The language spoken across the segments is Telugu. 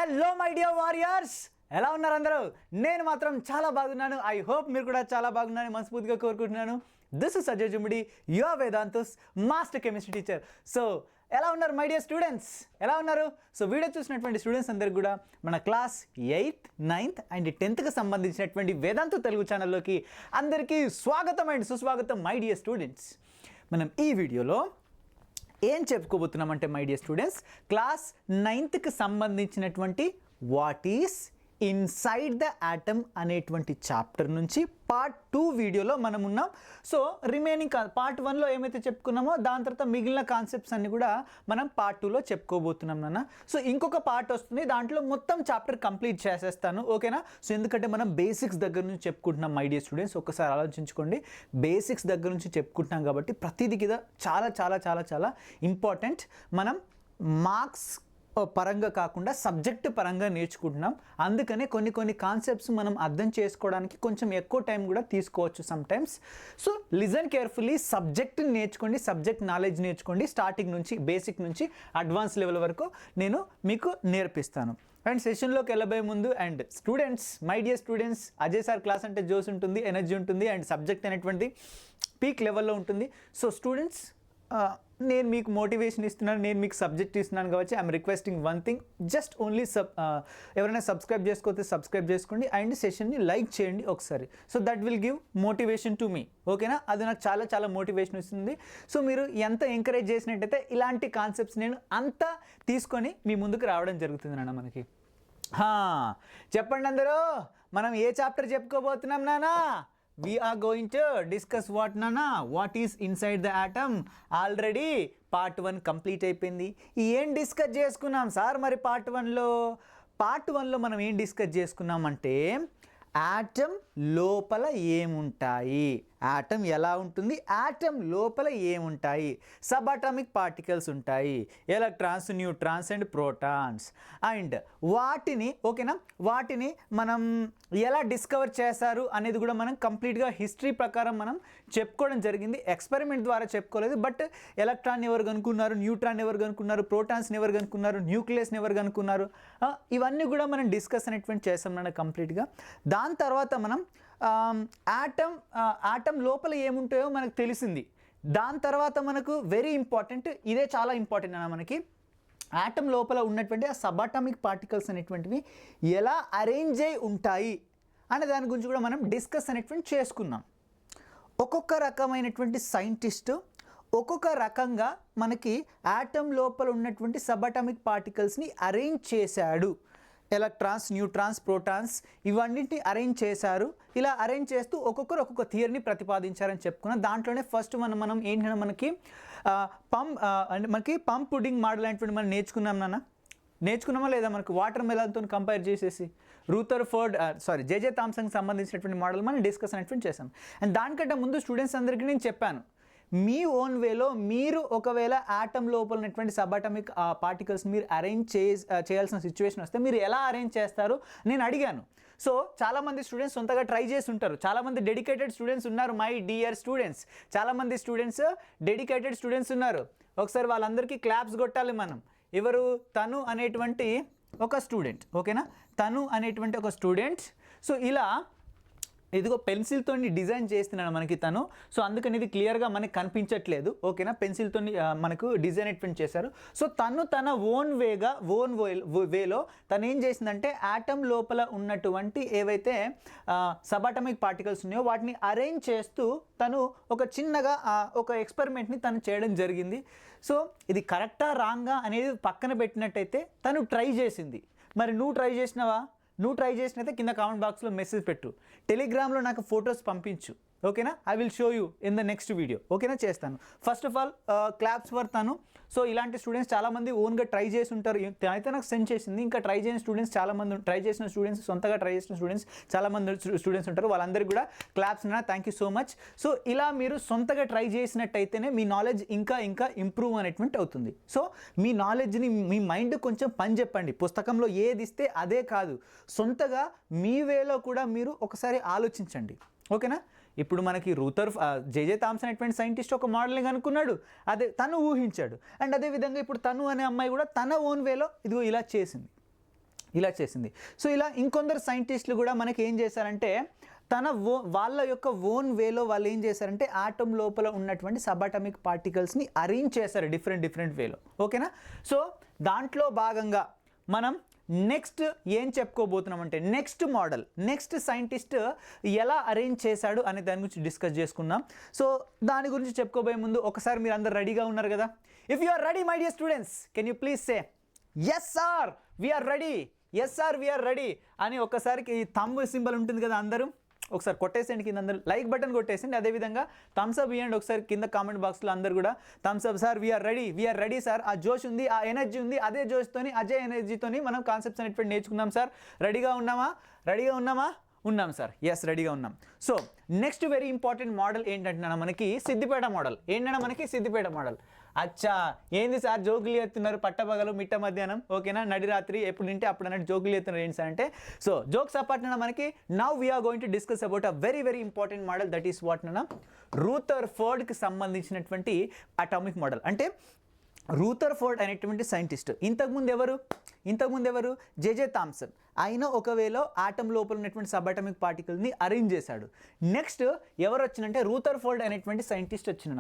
హలో మై డియర్ వారియర్స్, ఎలా ఉన్నారు అందరూ? నేను మాత్రం చాలా బాగున్నాను. ఐ హోప్ మీరు కూడా చాలా బాగున్నారని మనస్ఫూర్తిగా కోరుకుంటున్నాను. This is Ajay Jummidi, your Vedantu's master chemistry teacher. So ఎలా ఉన్నారు మై డియర్ స్టూడెంట్స్? ఎలా ఉన్నారు? సో వీడియో చూసినటువంటి స్టూడెంట్స్ అందరికి కూడా మన class 8th, 9th and 10th సంబంధించినటువంటి వేదాంతు తెలుగు ఛానల్లోకి అందరికీ స్వాగతం అండ్ సుస్వాగతం మై డియర్ స్టూడెంట్స్. మనం ఈ వీడియోలో ఏం చెప్పుకోబోతున్నామంటే my dear students, class 9th సంబంధించినటువంటి what is inside the atom అనేటువంటి చాప్టర్ నుంచి పార్ట్ 2 వీడియోలో మనం ఉన్నాం. సో రిమైనింగ్ పార్ట్ 1లో ఏమైతే చెప్పుకున్నామో దాని తర్వాత మిగిలిన కాన్సెప్ట్స్ అన్ని కూడా మనం పార్ట్ 2లో చెప్పుకోబోతున్నాం నాన్న. సో ఇంకొక పార్ట్ వస్తుంది, దాంట్లో మొత్తం చాప్టర్ కంప్లీట్ చేసేస్తాను, ఓకేనా? సో ఎందుకంటే మనం బేసిక్స్ దగ్గర నుంచి చెప్పుకుంటున్నాం మై డియర్ స్టూడెంట్స్. ఒక్కసారి ఆలోచించుకోండి, బేసిక్స్ దగ్గర నుంచి చెప్పుకుంటున్నాం కాబట్టి ప్రతిదీ కూడా చాలా చాలా చాలా చాలా ఇంపార్టెంట్. మనం మార్క్స్ పరంగా కాకుండా సబ్జెక్ట్ పరంగా నేర్చుకుంటున్నాం. అందుకనే కొన్ని కాన్సెప్ట్స్ మనం అర్థం చేసుకోవడానికి కొంచెం ఎక్కువ టైం కూడా తీసుకోవచ్చు some times. So listen carefully, subject నేర్చుకోండి, సబ్జెక్ట్ నాలెడ్జ్ నేర్చుకోండి. స్టార్టింగ్ నుంచి బేసిక్ నుంచి అడ్వాన్స్ లెవెల్ వరకు నేను మీకు నేర్పిస్తాను. అండ్ సెషన్లోకి వెళ్ళబోయే ముందు and students, my dear students, Ajay sir class అంటే జోస్ ఉంటుంది, ఎనర్జీ ఉంటుంది అండ్ సబ్జెక్ట్ అనేటువంటి పీక్ లెవెల్లో ఉంటుంది. సో స్టూడెంట్స్, నేను మీకు మోటివేషన్ ఇస్తున్నాను, నేను మీకు సబ్జెక్ట్ ఇస్తున్నాను కాబట్టి I'm requesting one thing, just only ఎవరైనా సబ్స్క్రైబ్ చేసుకోతే సబ్స్క్రైబ్ చేసుకోండి అండ్ సెషన్ని లైక్ చేయండి ఒకసారి. So that will give motivation to me, ఓకేనా? అది నాకు చాలా చాలా మోటివేషన్ ఇస్తుంది. సో మీరు ఎంత ఎంకరేజ్ చేసినట్టయితే ఇలాంటి కాన్సెప్ట్స్ నేను అంతా తీసుకొని మీ ముందుకు రావడం జరుగుతుంది నాన్న. మనకి చెప్పండి అందరూ, మనం ఏ చాప్టర్ చెప్పుకోబోతున్నాం నాన్న? We are going to discuss what nana? What is inside the atom? Already part 1 complete అయిపోయింది. ఏం డిస్కస్ చేసుకున్నాం సార్ మరి పార్ట్ 1లో మనం ఏం డిస్కస్ చేసుకున్నామంటే ఆటమ్ లోపల ఏముంటాయి, ఆటమ్ ఎలా ఉంటుంది, ఆటమ్ లోపల ఏముంటాయి, సబ్ అటామిక్ పార్టికల్స్ ఉంటాయి, electrons, neutrons and protons. And వాటిని ఓకేనా, వాటిని మనం ఎలా డిస్కవర్ చేశారు అనేది కూడా మనం కంప్లీట్గా హిస్టరీ ప్రకారం మనం చెప్పుకోవడం జరిగింది. ఎక్స్పెరిమెంట్ ద్వారా చెప్పుకోలేదు, బట్ ఎలక్ట్రాన్ ఎవరు కనుక్కున్నారు, న్యూట్రాన్ ఎవరు కనుక్కున్నారు, ప్రోటాన్స్ని ఎవరు కనుక్కున్నారు, న్యూక్లియస్ని ఎవరు కనుక్కున్నారు, ఇవన్నీ కూడా మనం డిస్కస్ అనేటువంటి చేసాం నాన్న కంప్లీట్గా. దాని తర్వాత మనం ఆటమ్ లోపల ఏముంటాయో మనకు తెలిసింది. దాని తర్వాత మనకు వెరీ ఇంపార్టెంట్, ఇదే చాలా ఇంపార్టెంట్ అన్న మనకి, ఆటమ్ లోపల ఉన్నటువంటి ఆ సబ్ అటామిక్ పార్టికల్స్ అనేటువంటివి ఎలా అరేంజ్ అయి ఉంటాయి అనే దాని గురించి కూడా మనం డిస్కస్ అనేటువంటి చేసుకున్నాం. ఒక్కొక్క రకమైనటువంటి సైంటిస్టు ఒక్కొక్క రకంగా మనకి ఆటమ్ లోపల ఉన్నటువంటి సబ్ అటామిక్ పార్టికల్స్ని అరేంజ్ చేశాడు. ఎలక్ట్రాన్స్, న్యూట్రాన్స్, ప్రోటాన్స్ ఇవన్నింటిని అరేంజ్ చేశారు. ఇలా అరేంజ్ చేస్తూ ఒక్కొక్కరు ఒక్కొక్క థియరీని ప్రతిపాదించారని చెప్పుకున్నాం. దాంట్లోనే ఫస్ట్ మనం ఏంటంటే మనకి పంప్ పుడ్డింగ్ మోడల్ అనేటువంటి మనం నేర్చుకున్నామా లేదా? మనకు వాటర్ మెలన్తో కంపేర్ చేసేసి జేజే థామ్సన్కి సంబంధించినటువంటి మోడల్ మనం డిస్కస్ అనేటువంటి చేశాం. అండ్ దానికంటే ముందు స్టూడెంట్స్ అందరికీ నేను చెప్పాను, మీ ఓన్ వేలో మీరు ఒకవేళ ఆటమ్ లోపల ఉన్నటువంటి సబ్ అటామిక్ పార్టికల్స్ మీరు అరేంజ్ చేయాల్సిన సిచ్యువేషన్ వస్తే మీరు ఎలా అరేంజ్ చేస్తారు నేను అడిగాను. సో చాలామంది స్టూడెంట్స్ సొంతగా ట్రై చేసి ఉంటారు, చాలామంది డెడికేటెడ్ స్టూడెంట్స్ ఉన్నారు మై డియర్ స్టూడెంట్స్. చాలామంది స్టూడెంట్స్ డెడికేటెడ్ స్టూడెంట్స్ ఉన్నారు, ఒకసారి వాళ్ళందరికీ క్లాప్స్ కొట్టాలి మనం. ఎవరు? తను అనేటువంటి ఒక స్టూడెంట్, ఓకేనా? తను అనేటువంటి ఒక స్టూడెంట్. సో ఇలా ఇదిగో పెన్సిల్తో డిజైన్ చేస్తున్నాడు మనకి తను. సో అందుకని ఇది క్లియర్గా మనకి కనిపించట్లేదు, ఓకేనా? పెన్సిల్తో మనకు డిజైన్ ఎట్మెంట్ చేశారు. సో తన ఓన్ వేలో తను ఏం చేసిందంటే ఆటమ్ లోపల ఉన్నటువంటి ఏవైతే సబ్ అటామిక్ పార్టికల్స్ ఉన్నాయో వాటిని అరేంజ్ చేస్తూ తను ఒక చిన్నగా ఒక ఎక్స్పెరిమెంట్ని తను చేయడం జరిగింది. సో ఇది కరెక్టా రాంగా అనేది పక్కన పెట్టినట్టయితే తను ట్రై చేసింది. మరి నువ్వు ట్రై చేసినావా? నువ్వు ట్రై చేసినైతే కింద కామెంట్ బాక్స్లో మెసేజ్ పెట్టు, టెలిగ్రామ్లో నాకు ఫొటోస్ పంపించు, ఓకేనా? I will show you in the next video, ఓకేనా? చేస్తాను. First of all claps for తను. సో ఇలాంటి స్టూడెంట్స్ చాలామంది ఓన్గా ట్రై చేసి ఉంటారు, అయితే నాకు సెండ్ చేసింది. ఇంకా ట్రై చేయని స్టూడెంట్స్ చాలామంది, ట్రై చేసిన స్టూడెంట్స్, సొంతగా ట్రై చేసిన స్టూడెంట్స్ చాలామంది స్టూడెంట్స్ ఉంటారు, వాళ్ళందరికీ కూడా క్లాప్స్ నా thank you so much. So ఇలా మీరు సొంతగా ట్రై చేసినట్టయితేనే మీ నాలెడ్జ్ ఇంకా ఇంప్రూవ్ అనేటువంటి అవుతుంది. సో మీ నాలెడ్జ్ని, మీ మైండ్ కొంచెం పని చెప్పండి. పుస్తకంలో ఏది ఇస్తే అదే కాదు, సొంతగా మీ వేలో కూడా మీరు ఒకసారి ఆలోచించండి, ఓకేనా? ఇప్పుడు మనకి జేజే థామ్సన్ అటువంటి సైంటిస్ట్ ఒక మోడల్ని కనుక్కున్నాడు, అదే తను ఊహించాడు. అండ్ అదేవిధంగా ఇప్పుడు తను అనే అమ్మాయి కూడా తన ఓన్ వేలో ఇదిగో ఇలా చేసింది. ఇలా చేసింది. సో ఇలా ఇంకొందరు సైంటిస్టులు కూడా మనకి ఏం చేశారంటే వాళ్ళ యొక్క ఓన్ వేలో వాళ్ళు ఏం చేశారంటే ఆటమ్ లోపల ఉన్నటువంటి సబాటమిక్ పార్టికల్స్ని అరేంజ్ చేశారు డిఫరెంట్ వేలో. ఓకేనా? సో దాంట్లో భాగంగా మనం నెక్స్ట్ ఏం చెప్పుకోబోతున్నాం అంటే నెక్స్ట్ సైంటిస్ట్ ఎలా అరేంజ్ చేశాడు అనే దాని గురించి డిస్కస్ చేసుకుందాం. సో దాని గురించి చెప్పుకోబోయే ముందు ఒకసారి మీరు అందరు రెడీగా ఉన్నారు కదా? If you are ready my dear students, can you please say yes sir we are ready, yes sir we are ready అని ఒక్కసారికి ఈ థంబ్ సింబల్ ఉంటుంది కదా, అందరూ ఒకసారి కొట్టేసేయండి కింద, అందరూ లైక్ బటన్ కొట్టేసండి. అదేవిధంగా థమ్స్ అప్ ఇవ్వండి ఒకసారి కింద కామెంట్ బాక్స్లో అందరూ కూడా thumbs up sir we are ready sir. ఆ జోష్ ఉంది, ఆ ఎనర్జీ ఉంది, అదే జోష్తోని అదే ఎనర్జీతోని మనం కాన్సెప్ట్స్ అనేటువంటి నేర్చుకుందాం సార్. రెడీగా ఉన్నామా? ఉన్నాం సార్, ఎస్ రెడీగా ఉన్నాం. So next very important model ఏంటంటే మనకి సిద్దిపేట మోడల్. అచ్చా, ఏంది సార్ జోకులు ఎత్తున్నారు పట్టపగలు మిట్ట మధ్యాహ్నం, ఓకేనా, నడి రాత్రి ఎప్పుడు తింటే అప్పుడు అన్నట్టు జోకులు ఎత్తున్నారు ఏంటి సార్ అంటే, సో జోక్స్ అపార్ట్ మనకి now we're going to discuss about a very important model, that is what రూథర్ఫోర్డ్కి సంబంధించినటువంటి అటామిక్ మోడల్. అంటే రూథర్ఫోర్డ్ అనేటువంటి సైంటిస్ట్ ఇంతకుముందు ఎవరు జేజే థామ్సన్. ఆయన ఒకవేళ ఆటమ్ లోపల ఉన్నటువంటి సబాటమిక్ పార్టికల్ని అరేంజ్ చేశాడు. నెక్స్ట్ ఎవరు వచ్చిందంటే రూథర్ఫోర్డ్ అనేటువంటి సైంటిస్ట్ వచ్చిండ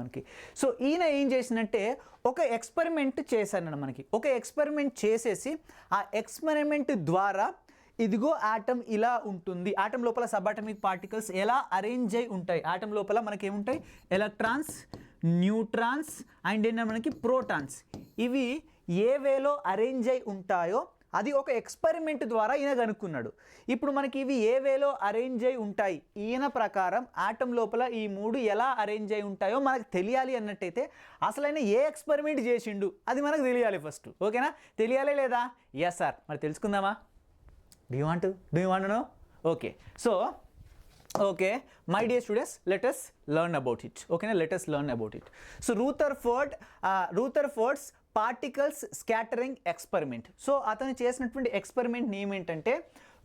మనకి. సో ఈయన ఏం చేసిందంటే ఒక ఎక్స్పెరిమెంట్ చేశాడు మనకి. ఒక ఎక్స్పెరిమెంట్ చేసేసి ఆ ఎక్స్పెరిమెంట్ ద్వారా ఇదిగో ఆటమ్ ఇలా ఉంటుంది, ఆటమ్ లోపల సబాటమిక్ పార్టికల్స్ ఎలా అరేంజ్ అయి ఉంటాయి, ఆటమ్ లోపల మనకి ఏముంటాయి, ఎలక్ట్రాన్స్, న్యూట్రాన్స్ అండ్ ఏంటంటే మనకి ప్రోటాన్స్, ఇవి ఏ వేలో అరేంజ్ అయి ఉంటాయో అది ఒక ఎక్స్పెరిమెంట్ ద్వారా ఈయన కనుక్కున్నాడు. ఇప్పుడు మనకి ఇవి ఏ వేలో అరేంజ్ అయి ఉంటాయి, ఈయన ప్రకారం ఆటమ్ లోపల ఈ మూడు ఎలా అరేంజ్ అయి ఉంటాయో మనకు తెలియాలి అన్నట్టయితే అసలైన ఏ ఎక్స్పెరిమెంట్ చేసిండు అది మనకు తెలియాలి ఫస్ట్. ఓకేనా? తెలియాలి లేదా? ఎస్ సార్, మరి తెలుసుకుందామా? Do you want to know? Okay, my dear students, let us learn about it. Okay, let us learn about it. So Rutherford's particles scattering experiment. So అతను చేసినటువంటి ఎక్స్పెరిమెంట్ నేమ్ ఏంటంటే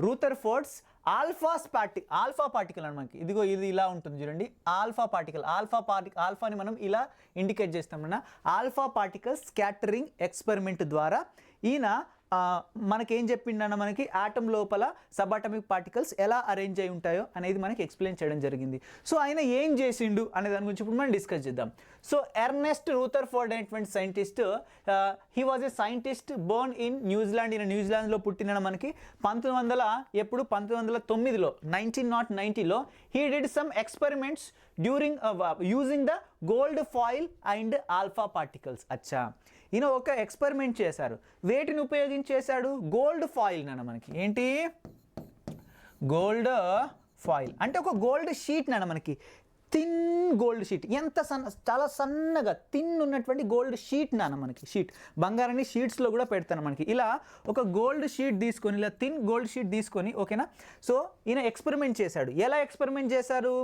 రూథర్ఫోర్డ్స్ ఆల్ఫా పార్టికల్ అని మనకి ఇదిగో ఇది ఇలా ఉంటుంది చూడండి, ఆల్ఫాని మనం ఇలా ఇండికేట్ చేస్తామన్నా. ఆల్ఫా పార్టికల్స్ స్కాటరింగ్ ఎక్స్పెరిమెంట్ ద్వారా ఈయన మనకేం చెప్పిండన్న మనకి ఆటమ్ లోపల సబాటమిక్ పార్టికల్స్ ఎలా అరేంజ్ అయి ఉంటాయో అనేది మనకి ఎక్స్ప్లెయిన్ చేయడం జరిగింది. సో ఆయన ఏం చేసిండు అనే దాని గురించి ఇప్పుడు మనం డిస్కస్ చేద్దాం. సో ఎర్నెస్ట్ రూథర్ఫోర్డ్ అనేటువంటి scientist, he was a scientist born in New Zealand. ఈయన న్యూజిలాండ్లో పుట్టిన మనకి 1990లో he did some experiments during using the gold foil and alpha particles. అచ్చా, ఈయన ఒక ఎక్స్పెరిమెంట్ చేశారు. వేటిని ఉపయోగించేశాడు? గోల్డ్ ఫాయిల్ నాన్న మనకి. ఏంటి? గోల్డ్ ఫాయిల్ అంటే ఒక గోల్డ్ షీట్ నాన్న మనకి, థిన్ గోల్డ్ షీట్, ఎంత చాలా సన్నగా థిన్ ఉన్నటువంటి గోల్డ్ షీట్ నాన్న మనకి. షీట్ బంగారాన్ని షీట్స్లో కూడా పెడతాను మనకి. ఇలా ఒక గోల్డ్ షీట్ తీసుకొని, ఇలా థిన్ గోల్డ్ షీట్ తీసుకొని, ఓకేనా. సో ఈయన ఎక్స్పెరిమెంట్ చేశాడు. ఎలా ఎక్స్పెరిమెంట్ చేశారు?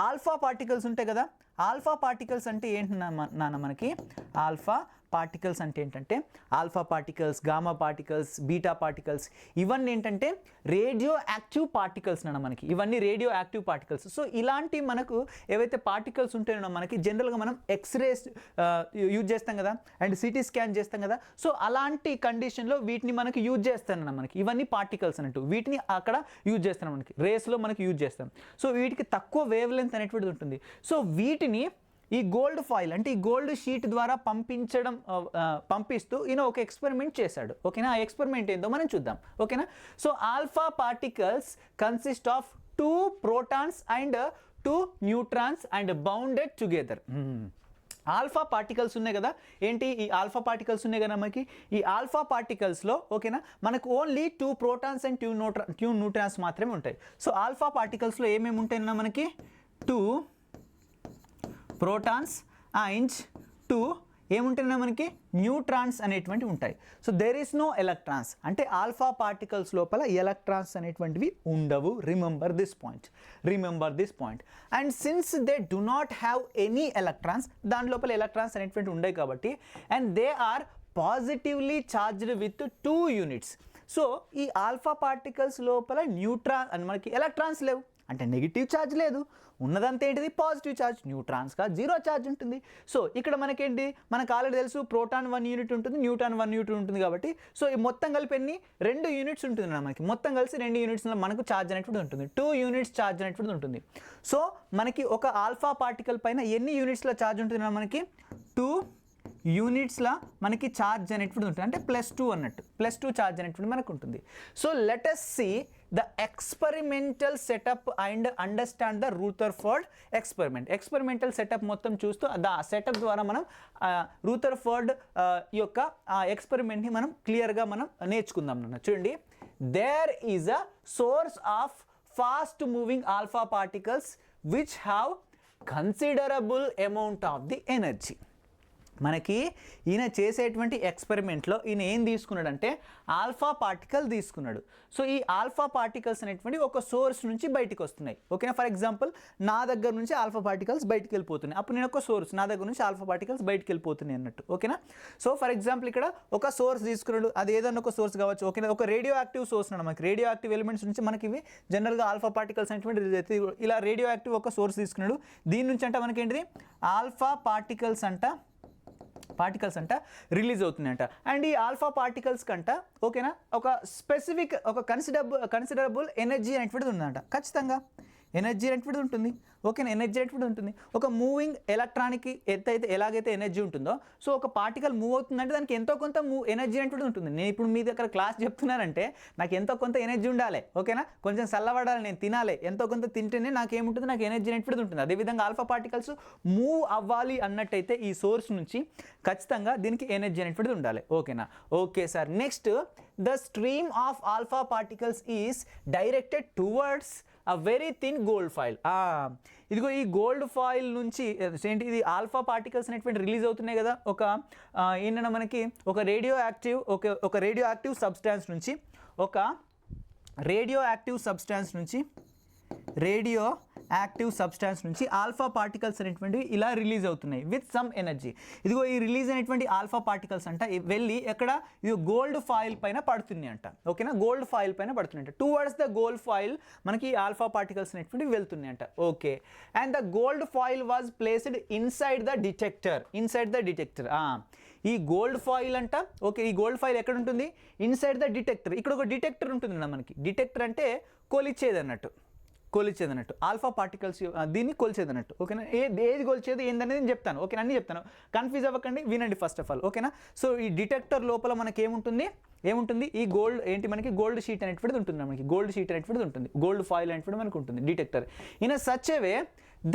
ఆల్ఫా పార్టికల్స్ ఉంటాయి కదా, ఆల్ఫా పార్టికల్స్ అంటే ఏంటి నాన్న మనకి? ఆల్ఫా పార్టికల్స్ అంటే ఏంటంటే alpha particles, gamma particles, beta particles, ఇవన్నీ ఏంటంటే రేడియో యాక్టివ్ పార్టికల్స్ నాన్న మనకి. ఇవన్నీ రేడియో యాక్టివ్ పార్టికల్స్. సో ఇలాంటి మనకు ఏవైతే పార్టికల్స్ ఉంటాయో మనకి జనరల్గా మనం ఎక్స్రేస్ యూజ్ చేస్తాం కదా, అండ్ సిటీ స్కాన్ చేస్తాం కదా. సో అలాంటి కండిషన్లో వీటిని మనకి యూజ్ చేస్తానన్న మనకి. ఇవన్నీ పార్టికల్స్ అన్నట్టు, వీటిని అక్కడ యూజ్ చేస్తాం మనకి, రేస్లో మనకి యూజ్ చేస్తాం. సో వీటికి తక్కువ వేవ్ లెంత్ అనేటువంటిది ఉంటుంది. సో వీటిని ఈ గోల్డ్ ఫాయిల్ అంటే ఈ గోల్డ్ షీట్ ద్వారా పంపిస్తూ ఈయన ఒక ఎక్స్పెరిమెంట్ చేశాడు. ఓకేనా? ఆ ఎక్స్పెరిమెంట్ ఏందో మనం చూద్దాం. ఓకేనా? So alpha particles consist of 2 protons and 2 neutrons and bounded together. Alpha particles ఉన్నాయి కదా, ఏంటి ఈ ఆల్ఫా పార్టికల్స్ ఉన్నాయి కదా మనకి. ఈ ఆల్ఫా పార్టికల్స్లో ఓకేనా మనకు ఓన్లీ 2 protons and 2 neutrons మాత్రమే ఉంటాయి. సో ఆల్ఫా పార్టికల్స్లో ఏమేమి ఉంటాయన్నా మనకి? 2 protons and 2 ఏముంటాయన్నా మనకి? న్యూట్రాన్స్ అనేటువంటి ఉంటాయి. So there is no electrons, అంటే ఆల్ఫా పార్టికల్స్ లోపల ఎలక్ట్రాన్స్ అనేటువంటివి ఉండవు. Remember this point. And since they do not have any electrons, దాని లోపల ఎలక్ట్రాన్స్ అనేటువంటి ఉండవు కాబట్టి, and they are positively charged with 2 units. So ఈ ఆల్ఫా పార్టికల్స్ లోపల న్యూట్రాన్ అని మనకి ఎలక్ట్రాన్స్ లేవు, అంటే నెగిటివ్ ఛార్జ్ లేదు, ఉన్నదంతా ఏంటిది పాజిటివ్ ఛార్జ్. న్యూట్రాన్స్గా 0 ఛార్జ్ ఉంటుంది. సో ఇక్కడ మనకేంటి, మనకు ఆల్రెడీ తెలుసు ప్రోటాన్ 1 యూనిట్ ఉంటుంది, న్యూట్రాన్ 1 యూనిట్ ఉంటుంది కాబట్టి సో ఈ మొత్తం కలిపి ఎన్ని 2 యూనిట్స్ ఉంటుంది మనకి. మొత్తం కలిసి 2 యూనిట్స్లో మనకు ఛార్జ్ అనేటువంటిది ఉంటుంది, 2 యూనిట్స్ ఛార్జ్ అనేటువంటిది ఉంటుంది. సో మనకి ఒక ఆల్ఫా పార్టికల్ పైన ఎన్ని యూనిట్స్లో ఛార్జ్ ఉంటుంది మనకి, 2 యూనిట్స్లో మనకి ఛార్జ్ అనేటువంటిది ఉంటుంది, అంటే +2 అన్నట్టు, +2 ఛార్జ్ అనేటువంటిది మనకు ఉంటుంది. So let us see the experimental setup and understand the Rutherford experiment. Experimental setup మొత్తం చూస్తూ ఆ సెటప్ ద్వారా మనం రూథర్ఫర్డ్ యొక్క ఎక్స్పెరిమెంట్ని మనం క్లియర్గా మనం నేర్చుకుందాం అన్న. చూడండి, there is a source of fast moving alpha particles which have considerable amount of the energy. మనకి ఈయన చేసేటువంటి ఎక్స్పెరిమెంట్లో ఈయన ఏం తీసుకున్నాడంటే ఆల్ఫా పార్టికల్ తీసుకున్నాడు. సో ఈ ఆల్ఫా పార్టికల్స్ అనేటువంటి ఒక సోర్స్ నుంచి బయటికి వస్తున్నాయి. ఓకేనా, ఫర్ ఎగ్జాంపుల్ నా దగ్గర నుంచి ఆల్ఫా పార్టికల్స్ బయటికి వెళ్ళిపోతున్నాయి, అప్పుడు నేను ఒక సోర్స్, నా దగ్గర నుంచి ఆల్ఫా పార్టికల్స్ బయటికి వెళ్ళిపోతున్నాయి అన్నట్టు. ఓకేనా, సో ఫర్ ఎగ్జాంపుల్ ఇక్కడ ఒక సోర్స్ తీసుకున్నాడు, అది ఏదన్నా ఒక సోర్స్ కావచ్చు. ఓకేనా, ఒక రేడియో యాక్టివ్ సోర్స్ అన్నాడు. మనకి రేడియో యాక్టివ్ ఎలిమెంట్స్ నుంచి మనకి ఇవి జనరల్గా ఆల్ఫా పార్టికల్స్ అనేటువంటి రిలీజ్ అవుతాయి. ఇలా రేడియో యాక్టివ్ ఒక సోర్స్ తీసుకున్నాడు, దీని నుంచి అంటే మనకి ఏంటిది ఆల్ఫా పార్టికల్స్ అంట రిలీజ్ అవుతున్నాయంట. అండ్ ఈ ఆల్ఫా పార్టికల్స్ కంట ఓకేనా ఒక స్పెసిఫిక్ ఒక కన్సిడరబుల్ ఎనర్జీ అనేటువంటిది ఉందంట. ఖచ్చితంగా ఎనర్జీ అనేటువంటిది ఉంటుంది. ఓకేనా, ఎనర్జీ అనేటువంటిది ఉంటుంది. ఒక మూవింగ్ ఎలక్ట్రానిక్కి ఎలాగైతే ఎనర్జీ ఉంటుందో, సో ఒక పార్టికల్ మూవ్ అవుతుందంటే దానికి ఎంతో కొంత ఎనర్జీ అనేటువంటిది ఉంటుంది. నేను ఇప్పుడు మీ దగ్గర క్లాస్ చెప్తున్నానంటే నాకు ఎంతో కొంత ఎనర్జీ ఉండాలి. ఓకేనా, కొంచెం చల్లబడాలి, నేను తినాలి, ఎంతో కొంత తింటేనే నాకు ఏముంటుంది, నాకు ఎనర్జీ అనేటువంటిది ఉంటుంది. అదేవిధంగా ఆల్ఫా పార్టికల్స్ మూవ్ అవ్వాలి అన్నట్టయితే ఈ సోర్స్ నుంచి ఖచ్చితంగా దీనికి ఎనర్జీ అనేటువంటిది ఉండాలి. ఓకేనా, okay sir. Next, the stream of alpha particles is directed towards a very thin gold foil. ఇదిగో ఈ గోల్డ్ ఫాయిల్ నుంచి ఏంటి, ఇది ఆల్ఫా పార్టికల్స్ అనేటువంటి రిలీజ్ అవుతున్నాయి కదా. ఒక ఏంటంటే మనకి ఒక రేడియో యాక్టివ్ సబ్స్టాన్స్ నుంచి ఆల్ఫా పార్టికల్స్ అనేటువంటివి ఇలా రిలీజ్ అవుతున్నాయి విత్ సమ్ ఎనర్జీ. ఇదిగో ఈ రిలీజ్ అయినటువంటి ఆల్ఫా పార్టికల్స్ అంట వెళ్ళి ఎక్కడ, ఇది గోల్డ్ ఫాయిల్ పైన పడుతుంది అంట. ఓకేనా, గోల్డ్ ఫాయిల్ పైన పడుతుంది అంట. టువర్డ్స్ ద గోల్డ్ ఫాయిల్ మనకి ఆల్ఫా పార్టికల్స్ అనేటువంటివి వెళ్తున్నాయి అంట. Okay, and the gold foil was placed inside the detector. ఈ గోల్డ్ ఫాయిల్ అంట, ఓకే, ఈ గోల్డ్ ఫాయిల్ ఎక్కడ ఉంటుంది, ఇన్సైడ్ ద డిటెక్టర్. ఇక్కడ ఒక డిటెక్టర్ ఉంటుంది మనకి. డిటెక్టర్ అంటే కొలిచేది అన్నట్టు, ఆల్ఫా పార్టికల్స్ దీన్ని కొలిచేది అన్నట్టు. ఓకేనా, ఏది కొలిచేది ఏందనేది నేను చెప్తాను. ఓకేనా, అన్నీ చెప్తాను, కన్ఫ్యూజ్ అవ్వకండి, వినండి ఫస్ట్ ఆఫ్ ఆల్. ఓకేనా, సో ఈ డిటెక్టర్ లోపల మనకి ఏముంటుంది ఈ గోల్డ్ ఏంటి, మనకి గోల్డ్ షీట్ అనేటువంటిది ఉంటుంది. మనకి గోల్డ్ షీట్ అనేటువంటిది ఉంటుంది, గోల్డ్ ఫాయిల్ అనేటువంటిది మనకు ఉంటుంది detector. In such a way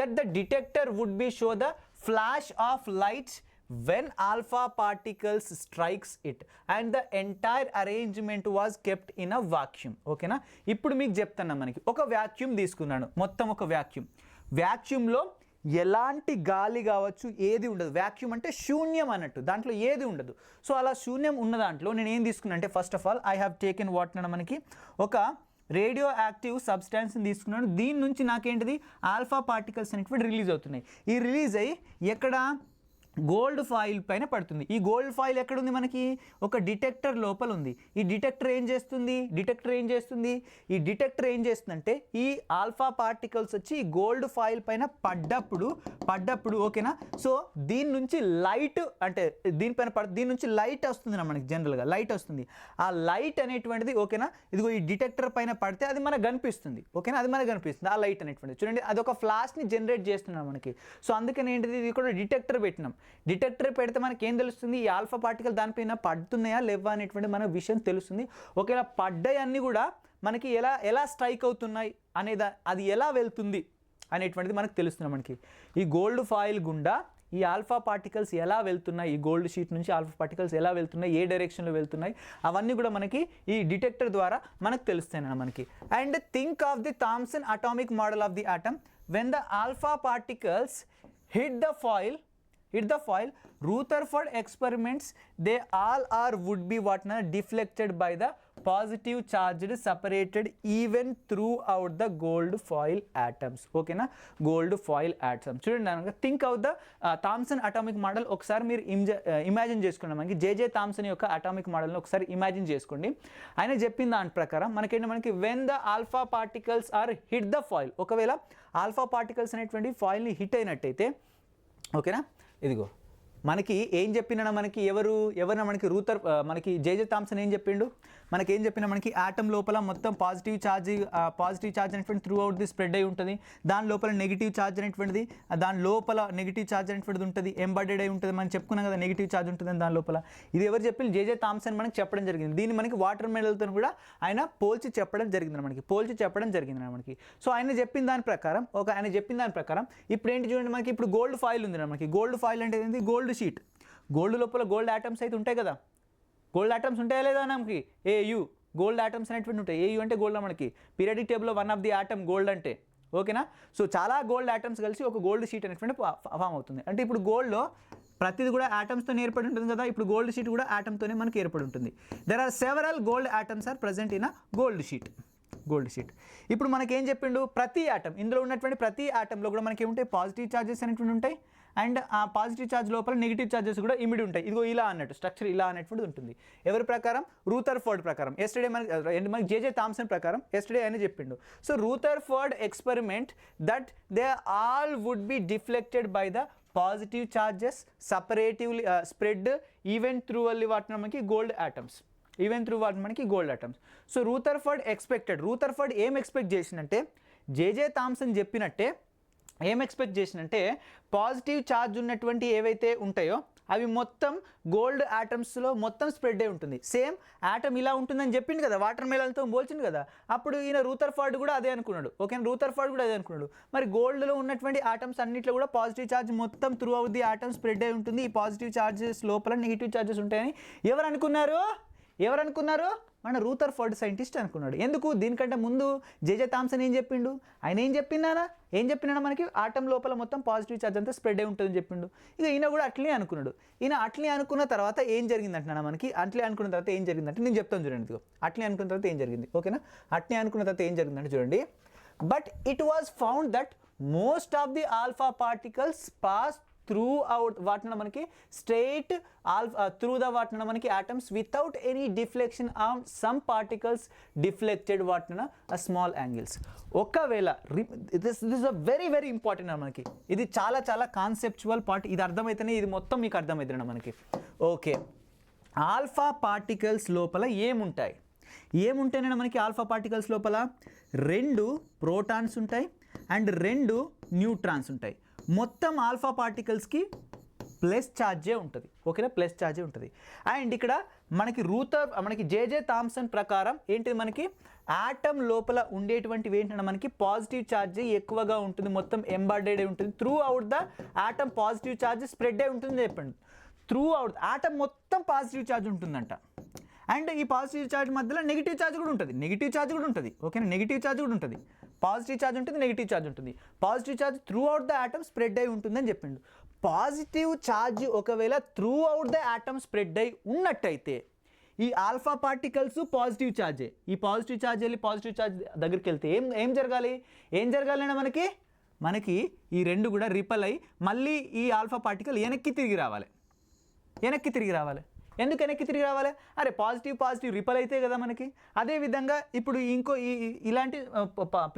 that the detector would be show the flash of lights when alpha particles strikes it and the entire arrangement was kept in a vacuum. ఓకేనా, ఇప్పుడు మీకు చెప్తున్నా, మనకి ఒక వాక్యూమ్ తీసుకున్నాను, మొత్తం ఒక వాక్యూమ్లో ఎలాంటి గాలి కావచ్చు ఏది ఉండదు. వాక్యూమ్ అంటే శూన్యం అన్నట్టు, దాంట్లో ఏది ఉండదు. సో అలా శూన్యం ఉన్న దాంట్లో నేను ఏం తీసుకున్నాను అంటే, first of all I have taken what అన్న మనకి ఒక రేడియో యాక్టివ్ సబ్స్టాన్స్ని తీసుకున్నాను. దీని నుంచి నాకేంటిది ఆల్ఫా పార్టికల్స్ అనేటువంటి రిలీజ్ అవుతున్నాయి. ఈ రిలీజ్ అయ్యి ఎక్కడ, గోల్డ్ ఫాయిల్ పైన పడుతుంది. ఈ గోల్డ్ ఫాయిల్ ఎక్కడుంది, మనకి ఒక డిటెక్టర్ లోపల ఉంది. ఈ డిటెక్టర్ ఏం చేస్తుంది, ఈ డిటెక్టర్ ఏం చేస్తుందంటే ఈ ఆల్ఫా పార్టికల్స్ వచ్చి ఈ గోల్డ్ ఫాయిల్ పైన పడ్డప్పుడు ఓకేనా, సో దీని నుంచి లైట్ అంటే దీని నుంచి లైట్ వస్తుంది మనకి, జనరల్గా లైట్ వస్తుంది. ఆ లైట్ అనేటువంటిది ఓకేనా, ఇదిగో ఈ డిటెక్టర్ పైన పడితే అది మనకు కనిపిస్తుంది. ఓకేనా, అది మనకు కనిపిస్తుంది ఆ లైట్ అనేటువంటిది. చూడండి, అది ఒక ఫ్లాష్ని జనరేట్ చేస్తున్నాం మనకి. సో అందుకని ఏంటిది, ఇది కూడా డిటెక్టర్ పెట్టినాం. డిటెక్టర్ పెడితే మనకి ఏం తెలుస్తుంది, ఈ ఆల్ఫా పార్టికల్ దానిపైన పడుతున్నాయా లేవా అనేటువంటి మన విషయం తెలుస్తుంది. ఒకవేళ పడ్డాయన్నీ కూడా మనకి ఎలా స్ట్రైక్ అవుతున్నాయి అనేది, అది ఎలా వెళ్తుంది అనేటువంటిది మనకు తెలుస్తుంది. మనకి ఈ గోల్డ్ ఫాయిల్ గుండా ఈ ఆల్ఫా పార్టికల్స్ ఎలా వెళ్తున్నాయి, ఈ గోల్డ్ షీట్ నుంచి ఆల్ఫా పార్టికల్స్ ఎలా వెళ్తున్నాయి, ఏ డైరెక్షన్లో వెళ్తున్నాయి, అవన్నీ కూడా మనకి ఈ డిటెక్టర్ ద్వారా మనకు తెలుస్తాయి మనకి. And think of the Thomson atomic model of the atom. When the alpha particles hit the foil hit the foil, Rutherford experiments, they all are would be what na deflected by the positive charged separated even throughout the gold foil atoms. Okay na, gold foil atoms. చూడండి, think out the Thomson atomic model ఒకసారి మీరు ఇమాజిన్ చేసుకోండి. మనకి జేజే థామ్సన్ యొక్క అటామిక్ మోడల్ని ఒకసారి ఇమాజిన్ చేసుకోండి. ఆయన చెప్పిన దాని ప్రకారం మనకి when the alpha particles are hit the foil, ఒకవేళ ఆల్ఫా పార్టికల్స్ అనేటువంటి ఫాయిల్ని హిట్ అయినట్టయితే, ఓకేనా, ఇదిగో మనకి ఏం చెప్పినా మనకి ఎవరైనా మనకి మనకి జేజే థామ్సన్ ఏం చెప్పిండు, మనకి ఏం చెప్పినా మనకి ఆటమ్ లోపల మొత్తం పాజిటివ్ ఛార్జ్ అనేటువంటి త్రూ అవుట్ ది స్ప్రెడ్ అయి ఉంటుంది. దాని లోపల నెగిటివ్ ఛార్జ్ అనేటువంటిది, దాని లోపల నెగిటివ్ ఛార్జ్ అనేటువంటిది ఉంటుంది, ఎంబడెడ్ అయి ఉంటుంది. మనం చెప్పుకున్నాం కదా నెగిటివ్ ఛార్జ్ ఉంటుందని దాని లోపల. ఇది ఎవరు చెప్పింది? జేజే థామ్సన్ మనకి చెప్పడం జరిగింది. దీన్ని మనకి వాటర్ మెడల్తో కూడా ఆయన పోల్చి చెప్పడం జరిగింది మనకి. సో ఆయన చెప్పిన దాని ప్రకారం ఇప్పుడు ఏంటి చూడండి, మనకి ఇప్పుడు గోల్డ్ ఫాయిల్ ఉంది మనకి. గోల్డ్ ఫాయిల్ అంటే ఏంటి? Gold sheet. గోల్డ్ లోపల గోల్డ్ ఆటమ్స్ అయితే ఉంటాయి కదా. గోల్డ్ ఆటమ్స్ ఉంటాయా లేదా మనకి? ఏయు గోల్డ్ ఆటమ్స్ అనేటువంటి ఉంటాయి. ఏయు అంటే గోల్డ్ మనకి పీరియాడిక్ టేబుల్లో one of the atom gold అంటే, ఓకేనా. సో చాలా గోల్డ్ ఆటమ్స్ కలిసి ఒక గోల్డ్ షీట్ అనేటువంటి ఫామ్ అవుతుంది. అంటే ఇప్పుడు గోల్డ్లో ప్రతిది కూడా ఆటమ్స్తో ఏర్పడి ఉంటుంది కదా. ఇప్పుడు గోల్డ్ షీట్ కూడా ఆటమ్తోనే మనకి ఏర్పడి ఉంటుంది. There are several gold atoms are present in a gold sheet. ఇప్పుడు మనకి ఏం చెప్పిండు? ప్రతి ఆటమ్, ఇందులో ఉన్నటువంటి ప్రతి ఆటంలో కూడా మనకి ఏముంటాయి? పాజిటివ్ ఛార్జెస్ అనేటువంటి ఉంటాయి. అండ్ ఆ పాజిటివ్ ఛార్జ్ లోపల నెగిటివ్ ఛార్జెస్ కూడా ఇమిడి ఉంటాయి. ఇదిగో ఇలా అన్నట్టు స్ట్రక్చర్ ఇలా అనేటువంటి ఉంటుంది. ఎవరి ప్రకారం? రూథర్ఫోర్డ్ ప్రకారం. ఎస్టర్డే మనకి జేజే థామ్సన్ ప్రకారం ఎస్టర్డే అని చెప్పిండు. So Rutherford experiment that they all would be deflected by the positive charges separately spread even through అల్లి వాటిని మనకి గోల్డ్ ఆటమ్స్. సో రూథర్ఫర్డ్ ఏం ఎక్స్పెక్ట్ చేసినంటే, జేజే థామ్సన్ చెప్పినట్టే ఏం ఎక్స్పెక్ట్ చేసినంటే, పాజిటివ్ ఛార్జ్ ఉన్నటువంటి ఏవైతే ఉంటాయో అవి మొత్తం గోల్డ్ ఆటమ్స్లో మొత్తం స్ప్రెడ్ అయి ఉంటుంది. సేమ్ ఆటమ్ ఇలా ఉంటుందని చెప్పింది కదా, వాటర్ మెలన్తో పోల్చింది కదా. అప్పుడు ఈయన రూథర్ఫర్డ్ కూడా అదే అనుకున్నాడు. ఓకే, రూథర్ఫర్డ్ కూడా అదే అనుకున్నాడు. మరి గోల్డ్లో ఉన్నటువంటి ఆటమ్స్ అన్నింటిలో కూడా పాజిటివ్ ఛార్జ్ మొత్తం through out the atom spread అయి ఉంటుంది. ఈ పాజిటివ్ ఛార్జెస్ లోపల నెగిటివ్ ఛార్జెస్ ఉంటాయని ఎవరు అనుకున్నారు? మన రూథర్ఫర్డ్ సైంటిస్ట్ అనుకున్నాడు. ఎందుకు? దీనికంటే ముందు జేజే థామ్సన్ ఏం చెప్పిండు? ఆయన ఏం చెప్పినాడా మనకి ఆటం లోపల మొత్తం పాజిటివ్ ఛార్జ్ అంతా స్ప్రెడ్ అయి ఉంటుందని చెప్పిండు. ఇక ఈయన కూడా అట్లనే అనుకున్నాడు. అనుకున్న తర్వాత ఏం జరిగిందంటున్నా మనకి? అనుకున్న తర్వాత ఏం జరిగిందంటే నేను చెప్తాను చూడండి. అట్లే అనుకున్న తర్వాత ఏం జరిగింది, ఓకేనా. అట్లే అనుకున్న తర్వాత ఏం జరిగిందంటే చూడండి, but it was found that most of the alpha particles pass through out వాటిన మనకి స్ట్రైట్ త్రూ ద వాటిన మనకి atoms without any deflection on some particles deflected వాటిన స్మాల్ యాంగిల్స్. ఒకవేళ this is a very very important మనకి. ఇది చాలా కాన్సెప్చువల్ పార్ట్. ఇది అర్థమైతేనే ఇది మొత్తం మీకు అర్థమవుతుంది మనకి. ఓకే, ఆల్ఫా పార్టికల్స్ లోపల ఏముంటాయన్నా మనకి? ఆల్ఫా పార్టికల్స్ లోపల 2 ప్రోటాన్స్ ఉంటాయి అండ్ 2 న్యూట్రాన్స్ ఉంటాయి. మొత్తం ఆల్ఫా పార్టికల్స్కి ప్లస్ ఛార్జే ఉంటుంది, ఓకేనా, ప్లస్ ఛార్జే ఉంటుంది. అండ్ ఇక్కడ మనకి జేజే థామ్సన్ ప్రకారం ఏంటిది? మనకి ఆటమ్ లోపల ఉండేటువంటివి ఏంటంటే మనకి పాజిటివ్ ఛార్జ్ ఎక్కువగా ఉంటుంది, మొత్తం ఎంబడెడ్ అయి ఉంటుంది. Through out the atom positive charge spread అయి ఉంటుంది చెప్పండి. త్రూ అవుట్ ఆటమ్ మొత్తం పాజిటివ్ ఛార్జ్ ఉంటుందంట. అండ్ ఈ పాజిటివ్ ఛార్జ్ మధ్యలో నెగిటివ్ ఛార్జ్ కూడా ఉంటుంది, ఓకేనా. నెగిటివ్ ఛార్జ్ కూడా ఉంటుంది. పాజిటివ్ ఛార్జ్ ఉంటుంది, నెగిటివ్ ఛార్జ్ ఉంటుంది. Positive charge through out the atom spread అయి ఉంటుందని చెప్పిండు. పాజిటివ్ ఛార్జ్ ఒకవేళ through out the atom spread అయి ఉన్నట్టయితే ఈ ఆల్ఫా పార్టికల్స్ పాజిటివ్ ఛార్జే. ఈ పాజిటివ్ ఛార్జ్ వెళ్ళి పాజిటివ్ ఛార్జ్ దగ్గరికి వెళ్తే ఏం జరగాలి అంటే మనకి ఈ 2 కూడా రిపల్ అయ్యి మళ్ళీ ఈ ఆల్ఫా పార్టికల్ వెనక్కి తిరిగి రావాలి. ఎందుకు వెనక్కి తిరిగి రావాలి? అరే పాజిటివ్ రిపల్ అయితే కదా మనకి. అదేవిధంగా ఇప్పుడు ఇలాంటి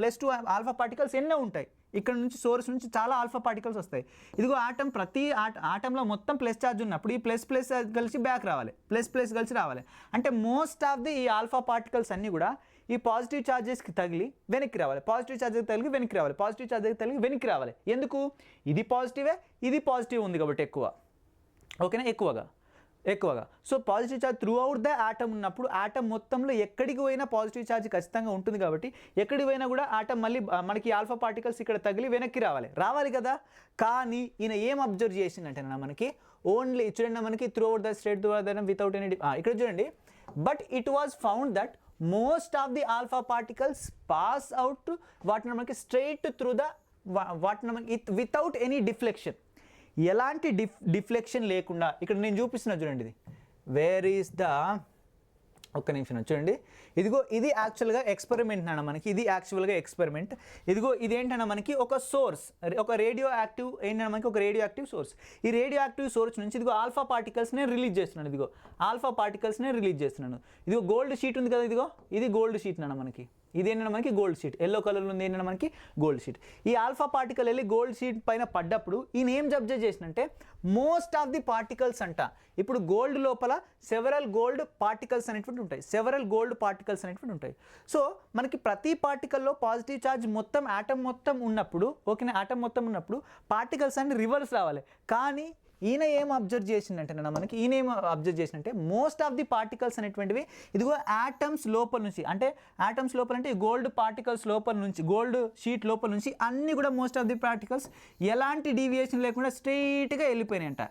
+2 ఆల్ఫా పార్టికల్స్ ఎన్నో ఉంటాయి. ఇక్కడ నుంచి సోర్స్ నుంచి చాలా ఆల్ఫా పార్టికల్స్ వస్తాయి. ఇదిగో ఆటమ్ ప్రతి ఆటంలో మొత్తం ప్లస్ ఛార్జ్ ఉన్నప్పుడు ఈ ప్లస్ కలిసి బ్యాక్ రావాలి, ప్లస్ కలిసి రావాలి. అంటే మోస్ట్ ఆఫ్ ది ఈ ఆల్ఫా పార్టికల్స్ అన్నీ కూడా ఈ పాజిటివ్ ఛార్జెస్కి తగిలి వెనక్కి రావాలి, పాజిటివ్ ఛార్జెస్కి తగిలి వెనక్కి రావాలి. ఎందుకు? ఇది పాజిటివ్ ఉంది కాబట్టి ఓకేనా, ఎక్కువగా. So positive charge through out the atom ఉన్నప్పుడు ఆటమ్ మొత్తంలో ఎక్కడికి పోయినా పాజిటివ్ ఛార్జ్ ఖచ్చితంగా ఉంటుంది కాబట్టి ఎక్కడికి పోయినా కూడా ఆటమ్ మళ్ళీ మనకి ఆల్ఫా పార్టికల్స్ ఇక్కడ తగిలి వెనక్కి రావాలి కదా. కానీ ఈయన ఏం అబ్జర్వ్ చేసిందంటే మనకి ఓన్లీ చూడండి, మనకి through out the straight without any ఇక్కడ చూడండి, but it was found that most of the alpha particles pass out వాటిని మనకి స్ట్రైట్ త్రూ ద వాటిని మనకి వితౌట్ ఎనీ డిఫ్లెక్షన్. ఎలాంటి డిఫ్లెక్షన్ లేకుండా ఇక్కడ నేను చూపిస్తున్నా చూడండి, ఇది వేర్ ఈస్ ద, ఒక్క నిమిషం చూడండి, ఇదిగో ఇది యాక్చువల్గా ఎక్స్పెరిమెంట్ అన్న మనకి, ఇది యాక్చువల్గా ఎక్స్పెరిమెంట్. ఇదిగో ఇదేంటన్నా మనకి ఒక సోర్స్, ఒక రేడియో యాక్టివ్ ఏంటన్నా మనకి ఒక రేడియో యాక్టివ్ సోర్స్. ఈ రేడియో యాక్టివ్ సోర్స్ నుంచి ఇదిగో ఆల్ఫా పార్టికల్స్నే రిలీజ్ చేస్తున్నాను, ఇదిగో ఆల్ఫా పార్టికల్స్నే రిలీజ్ చేస్తున్నాను. ఇదిగో గోల్డ్ షీట్ ఉంది కదా, ఇదిగో ఇది గోల్డ్ షీట్ అన్న మనకి, ఇది ఏంటన్నా మనకి గోల్డ్ షీట్, ఎల్లో కలర్లో ఉంది ఏంటన్నా మనకి గోల్డ్ షీట్. ఈ ఆల్ఫా పార్టికల్ వెళ్ళి గోల్డ్ షీట్ పైన పడ్డప్పుడు ఈయన ఏం అబ్జర్వ్ చేసినంటే మోస్ట్ ఆఫ్ ది పార్టికల్స్ అంట, ఇప్పుడు గోల్డ్ లోపల సెవరల్ గోల్డ్ పార్టికల్స్ అనేటువంటి ఉంటాయి, సెవరల్ గోల్డ్ పార్టికల్స్ అనేటువంటి ఉంటాయి. సో మనకి ప్రతి పార్టికల్లో పాజిటివ్ ఛార్జ్ మొత్తం ఆటమ్ మొత్తం ఉన్నప్పుడు, ఓకేనా, ఆటమ్ మొత్తం ఉన్నప్పుడు పార్టికల్స్ అన్ని రివర్స్ రావాలి. కానీ ఈయన ఏం అబ్జర్వ్ చేసిందంటే మనకి, ఈయన ఏం అబ్జర్వ్ చేసిందంటే మోస్ట్ ఆఫ్ ది పార్టికల్స్ అనేటువంటివి ఇదిగో యాటమ్స్ లోపల నుంచి, అంటే యాటమ్స్ లోపల అంటే గోల్డ్ పార్టికల్స్ లోపల నుంచి, గోల్డ్ షీట్ లోపల నుంచి అన్నీ కూడా మోస్ట్ ఆఫ్ ది పార్టికల్స్ ఎలాంటి డీవియేషన్ లేకుండా స్ట్రైట్గా వెళ్ళిపోయినాయంట,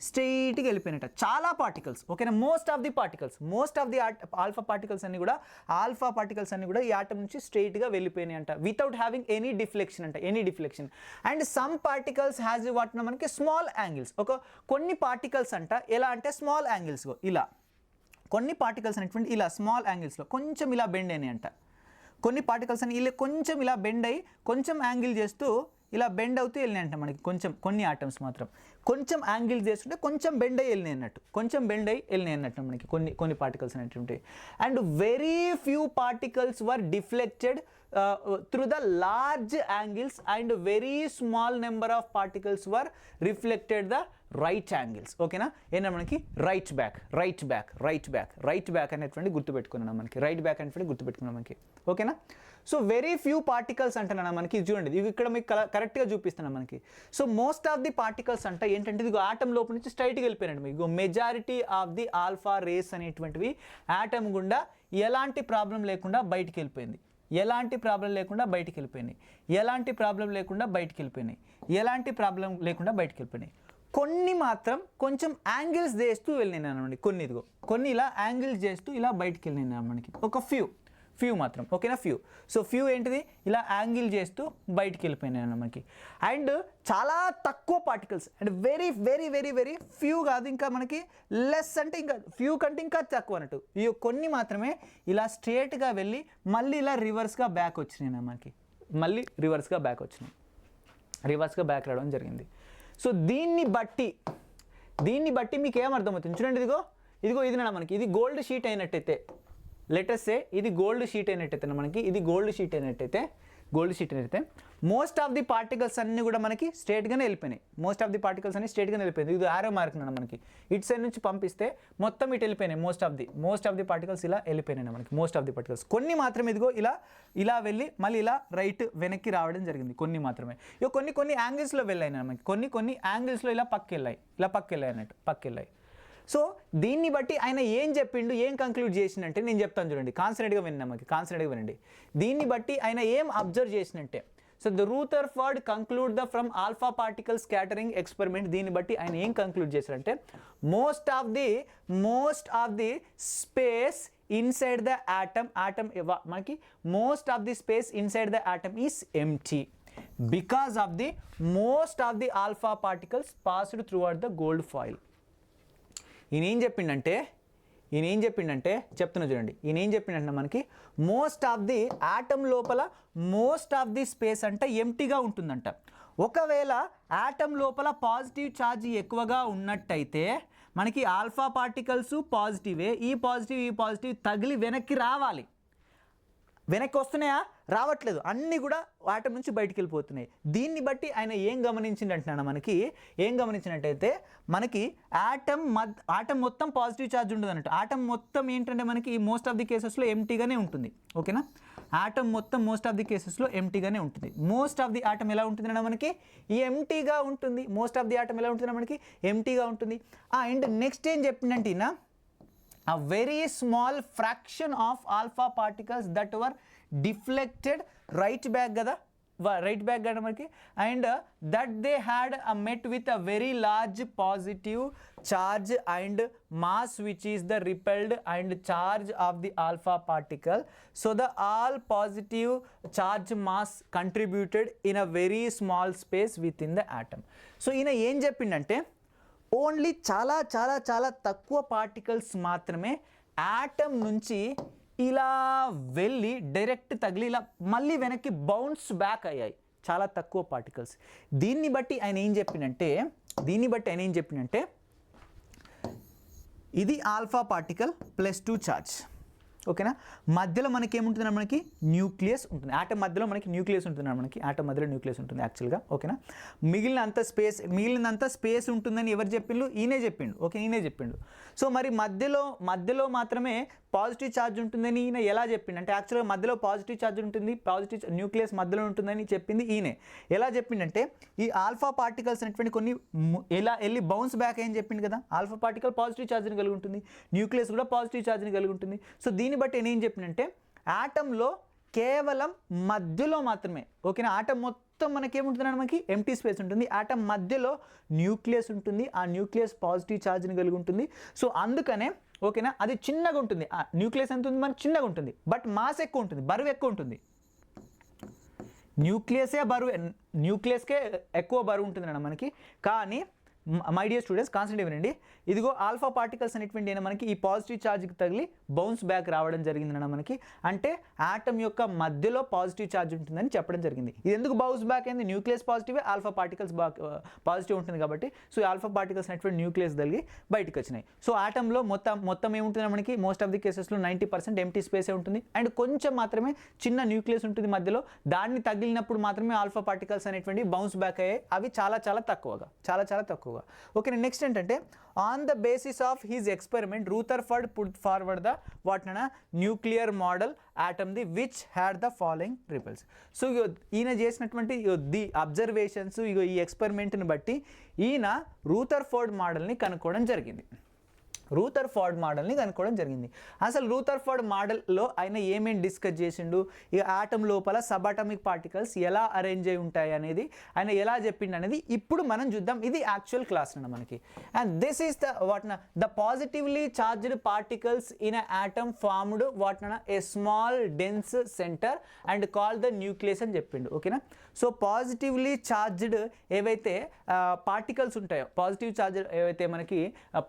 స్ట్రైట్గా వెళ్ళిపోయినట్ట చాలా పార్టికల్స్, ఓకేనా. Most of the particles, most of the alpha particles అన్ని కూడా, ఆల్ఫా పార్టికల్స్ అన్ని కూడా ఈ ఆటం నుంచి స్ట్రైట్గా వెళ్ళిపోయినాయి అంట, వితౌట్ హ్యావింగ్ ఎనీ డిఫ్లెక్షన్ అంట, any deflection. And some particles has వాటిన మనకి స్మాల్ యాంగిల్స్, కొన్ని పార్టికల్స్ అంట ఎలా అంటే స్మాల్ యాంగిల్స్, ఇలా కొన్ని పార్టికల్స్ అనేటువంటి ఇలా స్మాల్ యాంగిల్స్లో కొంచెం ఇలా బెండ్ అయినాయి అంట. కొన్ని పార్టికల్స్ అని ఇలా కొంచెం ఇలా బెండ్ అయ్యి కొంచెం యాంగిల్ చేస్తూ ఇలా బెండ్ అవుతూ వెళ్ళినాయి అంట మనకి, కొంచెం కొన్ని ఆటమ్స్ మాత్రం కొంచెం యాంగిల్ చేస్తుంటే కొంచెం బెండ్ అయ్యి వెళ్ళినాయి అన్నట్టు, కొంచెం బెండ్ అయ్యి వెళ్ళినాయి అన్నట్టు మనకి కొన్ని పార్టికల్స్ అనేటువంటి. And very few particles were deflected through the large angles and very small number of particles were reflected the right angles, ఓకేనా. ఏంటంటే మనకి రైట్ బ్యాక్ అనేటువంటి గుర్తుపెట్టుకున్నాం మనకి, రైట్ బ్యాక్ అనేటువంటి గుర్తుపెట్టుకున్నాం మనకి, ఓకేనా. సో వెరీ ఫ్యూ పార్టికల్స్ అంటున్నా మనకి, చూడండి ఇవి ఇక్కడ మీకు కరెక్ట్గా చూపిస్తున్నాం మనకి. So most of the particles అంటే ఏంటంటే ఇది ఆటమ్ లోపల నుంచి స్ట్రైట్గా వెళ్ళిపోయినట్టు మీకు, majority of the alpha rays అనేటువంటివి ఆటమ్ గుండా ఎలాంటి ప్రాబ్లం లేకుండా బయటికి వెళ్ళిపోయింది, ఎలాంటి ప్రాబ్లం లేకుండా బయటికి వెళ్ళిపోయినాయి, ఎలాంటి ప్రాబ్లం లేకుండా బయటికి వెళ్ళిపోయినాయి, ఎలాంటి ప్రాబ్లం లేకుండా బయటికి వెళ్ళిపోయినాయి. కొన్ని మాత్రం కొంచెం యాంగిల్స్ చేస్తూ వెళ్ళినాయి అనమాట, కొన్ని ఇలా యాంగిల్స్ చేస్తూ ఇలా బయటికి వెళ్ళినాయి మనకి, ఒక ఫ్యూ మాత్రం, ఓకేనా, సో ఫ్యూ ఏంటిది ఇలా యాంగిల్ చేస్తూ బయటికి వెళ్ళిపోయినాయి మనకి. అండ్ చాలా తక్కువ particles, and very very very very few కాదు, ఇంకా మనకి లెస్ అంటే ఇంకా ఫ్యూ కంటే ఇంకా తక్కువ అన్నట్టు, ఇవి కొన్ని మాత్రమే ఇలా స్ట్రేట్గా వెళ్ళి మళ్ళీ ఇలా రివర్స్గా బ్యాక్ వచ్చినాయి మనకి, మళ్ళీ రివర్స్గా బ్యాక్ రావడం జరిగింది. సో దీన్ని బట్టి మీకు ఏమర్థమవుతుంది చూడండి, ఇదిగో ఇది మనకి, ఇది గోల్డ్ షీట్ అయినట్టయితే, లెటర్స్ సే ఇది గోల్డ్ షీట్ అయినట్టయితే మనకి, ఇది గోల్డ్ షీట్ అయినట్టయితే మోస్ట్ ఆఫ్ ది పార్టికల్స్ అన్నీ కూడా మనకి స్ట్రేట్గానే వెళ్ళిపోయినాయి, ఇది ఆరో మార్క్ మనకి ఇటు సైడ్ నుంచి పంపిస్తే మొత్తం ఇటు వెళ్ళిపోయినాయి, మోస్ట్ ఆఫ్ ది పార్టికల్స్ ఇలా వెళ్ళిపోయినాయి మనకి, మోస్ట్ ఆఫ్ ది పార్టికల్స్. కొన్ని మాత్రం ఇదిగో ఇలా వెళ్ళి మళ్ళీ ఇలా రైట్ వెనక్కి రావడం జరిగింది, కొన్ని మాత్రమే. కొన్ని యాంగిల్స్లో వెళ్ళాయి మనకి, కొన్ని యాంగిల్స్లో ఇలా పక్కకి వెళ్ళాయి. సో దీన్ని బట్టి ఆయన ఏం చెప్పిండు, ఏం కంక్లూడ్ చేసినంటే నేను చెప్తాను చూడండి, కాన్సన్ట్రేట్గా వినండి. దీన్ని బట్టి ఆయన ఏం అబ్జర్వ్ చేసినంటే, so the Rutherford conclude from alpha particle scattering experiment, దీన్ని బట్టి ఆయన ఏం కంక్లూడ్ చేశారంటే most of the space inside the atom మనకి most of the space inside the atom is empty because of the most of the alpha particles passed through out the gold foil. ఈయన ఏం చెప్పిండంటే చెప్తున్నా చూడండి, ఈయన ఏం చెప్పిండంటే మనకి మోస్ట్ ఆఫ్ ది ఆటమ్ లోపల మోస్ట్ ఆఫ్ ది స్పేస్ అంటే ఎంప్టీగా ఉంటుందంట. ఒకవేళ ఆటమ్ లోపల పాజిటివ్ ఛార్జ్ ఎక్కువగా ఉన్నట్టయితే మనకి ఆల్ఫా పార్టికల్స్ పాజిటివే, ఈ పాజిటివ్ తగిలి వెనక్కి రావాలి, వెనక్కి వస్తున్నాయా, రావట్లేదు, అన్నీ కూడా ఆటం నుంచి బయటికి వెళ్ళిపోతున్నాయి. దీన్ని బట్టి ఆయన ఏం గమనించినట్టయితే మనకి ఆటం మొత్తం పాజిటివ్ ఛార్జ్ ఉండదు అన్నట్టు, ఆటం మొత్తం ఏంటంటే మనకి మోస్ట్ ఆఫ్ ది కేసెస్లో ఎంప్టీగానే ఉంటుంది, ఓకేనా. ఆటం మొత్తం మోస్ట్ ఆఫ్ ది కేసెస్లో ఎంప్టీగానే ఉంటుంది. మోస్ట్ ఆఫ్ ది ఆటం ఎలా ఉంటుందన్నా మనకి ఎంప్టీగా ఉంటుంది, ఎంప్టీగా ఉంటుంది. అండ్ నెక్స్ట్ ఏం చెప్పిందంటే ఈయన a very small fraction of alpha particles that were deflected right back కదా, రైట్ బ్యాక్ గార్డ్ మనకి, and that they had met with a very large positive charge and mass which is the repelled and charge of the alpha particle. So the all positive charge mass contributed in a very small space within the atom. So ఈయన ఏం చెప్పిండంటే ఓన్లీ చాలా చాలా చాలా తక్కువ పార్టికల్స్ మాత్రమే ఆటమ్ నుంచి ఇలా వెళ్ళి డైరెక్ట్ తగిలి ఇలా మళ్ళీ వెనక్కి బౌన్స్ బ్యాక్ అయ్యాయి, చాలా తక్కువ పార్టికల్స్. దీన్ని బట్టి ఆయన ఏం చెప్పిండంటే ఇది ఆల్ఫా పార్టికల్ +2 ఛార్జ్, ఓకేనా. మధ్యలో మనకి ఏముంటుంది, మనకి న్యూక్లియస్ ఉంటుంది. ఆటం మధ్యలో మనకి న్యూక్లియస్ ఉంటుంది, మనకి ఆటం మధ్యలో న్యూక్లియస్ ఉంటుంది యాక్చువల్గా, ఓకేనా. మిగిలినంత స్పేస్ ఉంటుందని ఎవరు చెప్పిండు, ఈయనే చెప్పిండు, ఓకే, ఈయనే చెప్పిండు. సో మరి మధ్యలో మాత్రమే పాజిటివ్ ఛార్జ్ ఉంటుందని ఈయన ఎలా చెప్పిండు అంటే, యాక్చువల్గా మధ్యలో పాజిటివ్ ఛార్జ్ ఉంటుంది, పాజిటివ్ న్యూక్లియస్ మధ్యలో ఉంటుందని చెప్పింది ఈయనే. ఎలా చెప్పిండంటే ఈ ఆల్ఫా పార్టికల్స్ అనేటువంటి కొన్ని ఎలా వెళ్ళి బౌన్స్ బ్యాక్ అయ్యని చెప్పిండు కదా. ఆల్ఫా పార్టికల్ పాజిటివ్ ఛార్జ్ని కలిగి ఉంటుంది, న్యూక్లియస్ కూడా పాజిటివ్ ఛార్జ్ని కలిగి ఉంటుంది. సో దీన్ని బట్టి నేను ఏం చెప్పిండంటే ఆటంలో కేవలం మధ్యలో మాత్రమే, ఓకేనా, ఆటం మొత్తం మనకేముంటుందంటే మనకి ఎంటీ స్పేస్ ఉంటుంది, ఆటం మధ్యలో న్యూక్లియస్ ఉంటుంది, ఆ న్యూక్లియస్ పాజిటివ్ ఛార్జ్ని కలిగి ఉంటుంది. సో అందుకనే ఓకేనా అది చిన్నగా ఉంటుంది, న్యూక్లియస్ ఎంత ఉంది మనకి చిన్నగా ఉంటుంది, బట్ మాస్ ఎక్కువ ఉంటుంది, బరువు ఎక్కువ ఉంటుంది. న్యూక్లియస్కే ఎక్కువ బరువు ఉంటుంది అన్న మనకి. కానీ మై డియర్ స్టూడెంట్స్ కాన్సెప్ట్ ఏమనండి, ఇదిగో ఆల్ఫా పార్టికల్స్ అనేటువంటి మనకి ఈ పాజిటివ్ ఛార్జ్కి తగిలి బౌన్స్ బ్యాక్ రావడం జరిగిందన్న మనకి. అంటే ఆటమ్ యొక్క మధ్యలో పాజిటివ్ ఛార్జ్ ఉంటుందని చెప్పడం జరిగింది. ఇది ఎందుకు బౌన్స్ బ్యాక్ అయింది, nucleus positive, alpha particles positive ఉంటుంది కాబట్టి. సో ఆల్ఫా పార్టికల్స్ అనేటువంటి న్యూక్లియస్ తగిలి బయటకు వచ్చినాయి. సో ఆటంలో మొత్తం ఏముంటుంది మనకి, మోస్ట్ ఆఫ్ ది కేసెస్లో 90% ఎంటీ స్పేసే ఉంటుంది, అండ్ కొంచెం మాత్రమే చిన్న న్యూక్లియస్ ఉంటుంది మధ్యలో. దాన్ని తగిలినప్పుడు మాత్రమే ఆల్ఫా పార్టికల్స్ అనేటువంటి బౌన్స్ బ్యాక్ అయ్యాయి, అవి చాలా తక్కువగా. ఓకే, నెక్స్ట్ ఏంటంటే on the basis of his experiment Rutherford put forward the nuclear model atom the which had the following repulse. So ఈయన చేసినటువంటి ది అబ్జర్వేషన్స్ ఈ ఎక్స్పెరిమెంట్ని బట్టి ఈయన రూథర్ఫోర్డ్ మోడల్ని కనుక్కోవడం జరిగింది. అసలు రూథర్ఫోర్డ్ మోడల్లో ఆయన ఏమేమి డిస్కస్ చేసిండు, ఇక ఆటమ్ లోపల సబ్ అటామిక్ పార్టికల్స్ ఎలా అరేంజ్ అయి ఉంటాయి అనేది ఆయన ఎలా చెప్పిండు అనేది ఇప్పుడు మనం చూద్దాం. ఇది యాక్చువల్ క్లాస్ అన్న మనకి. And this is the positively charged particles in a atom formed a small dense centre and call the nucleus అని చెప్పిండు, ఓకేనా. సో పాజిటివ్లీ చార్జ్డ్ ఏవైతే పార్టికల్స్ ఉంటాయో, పాజిటివ్ చార్జ్ ఏవైతే మనకి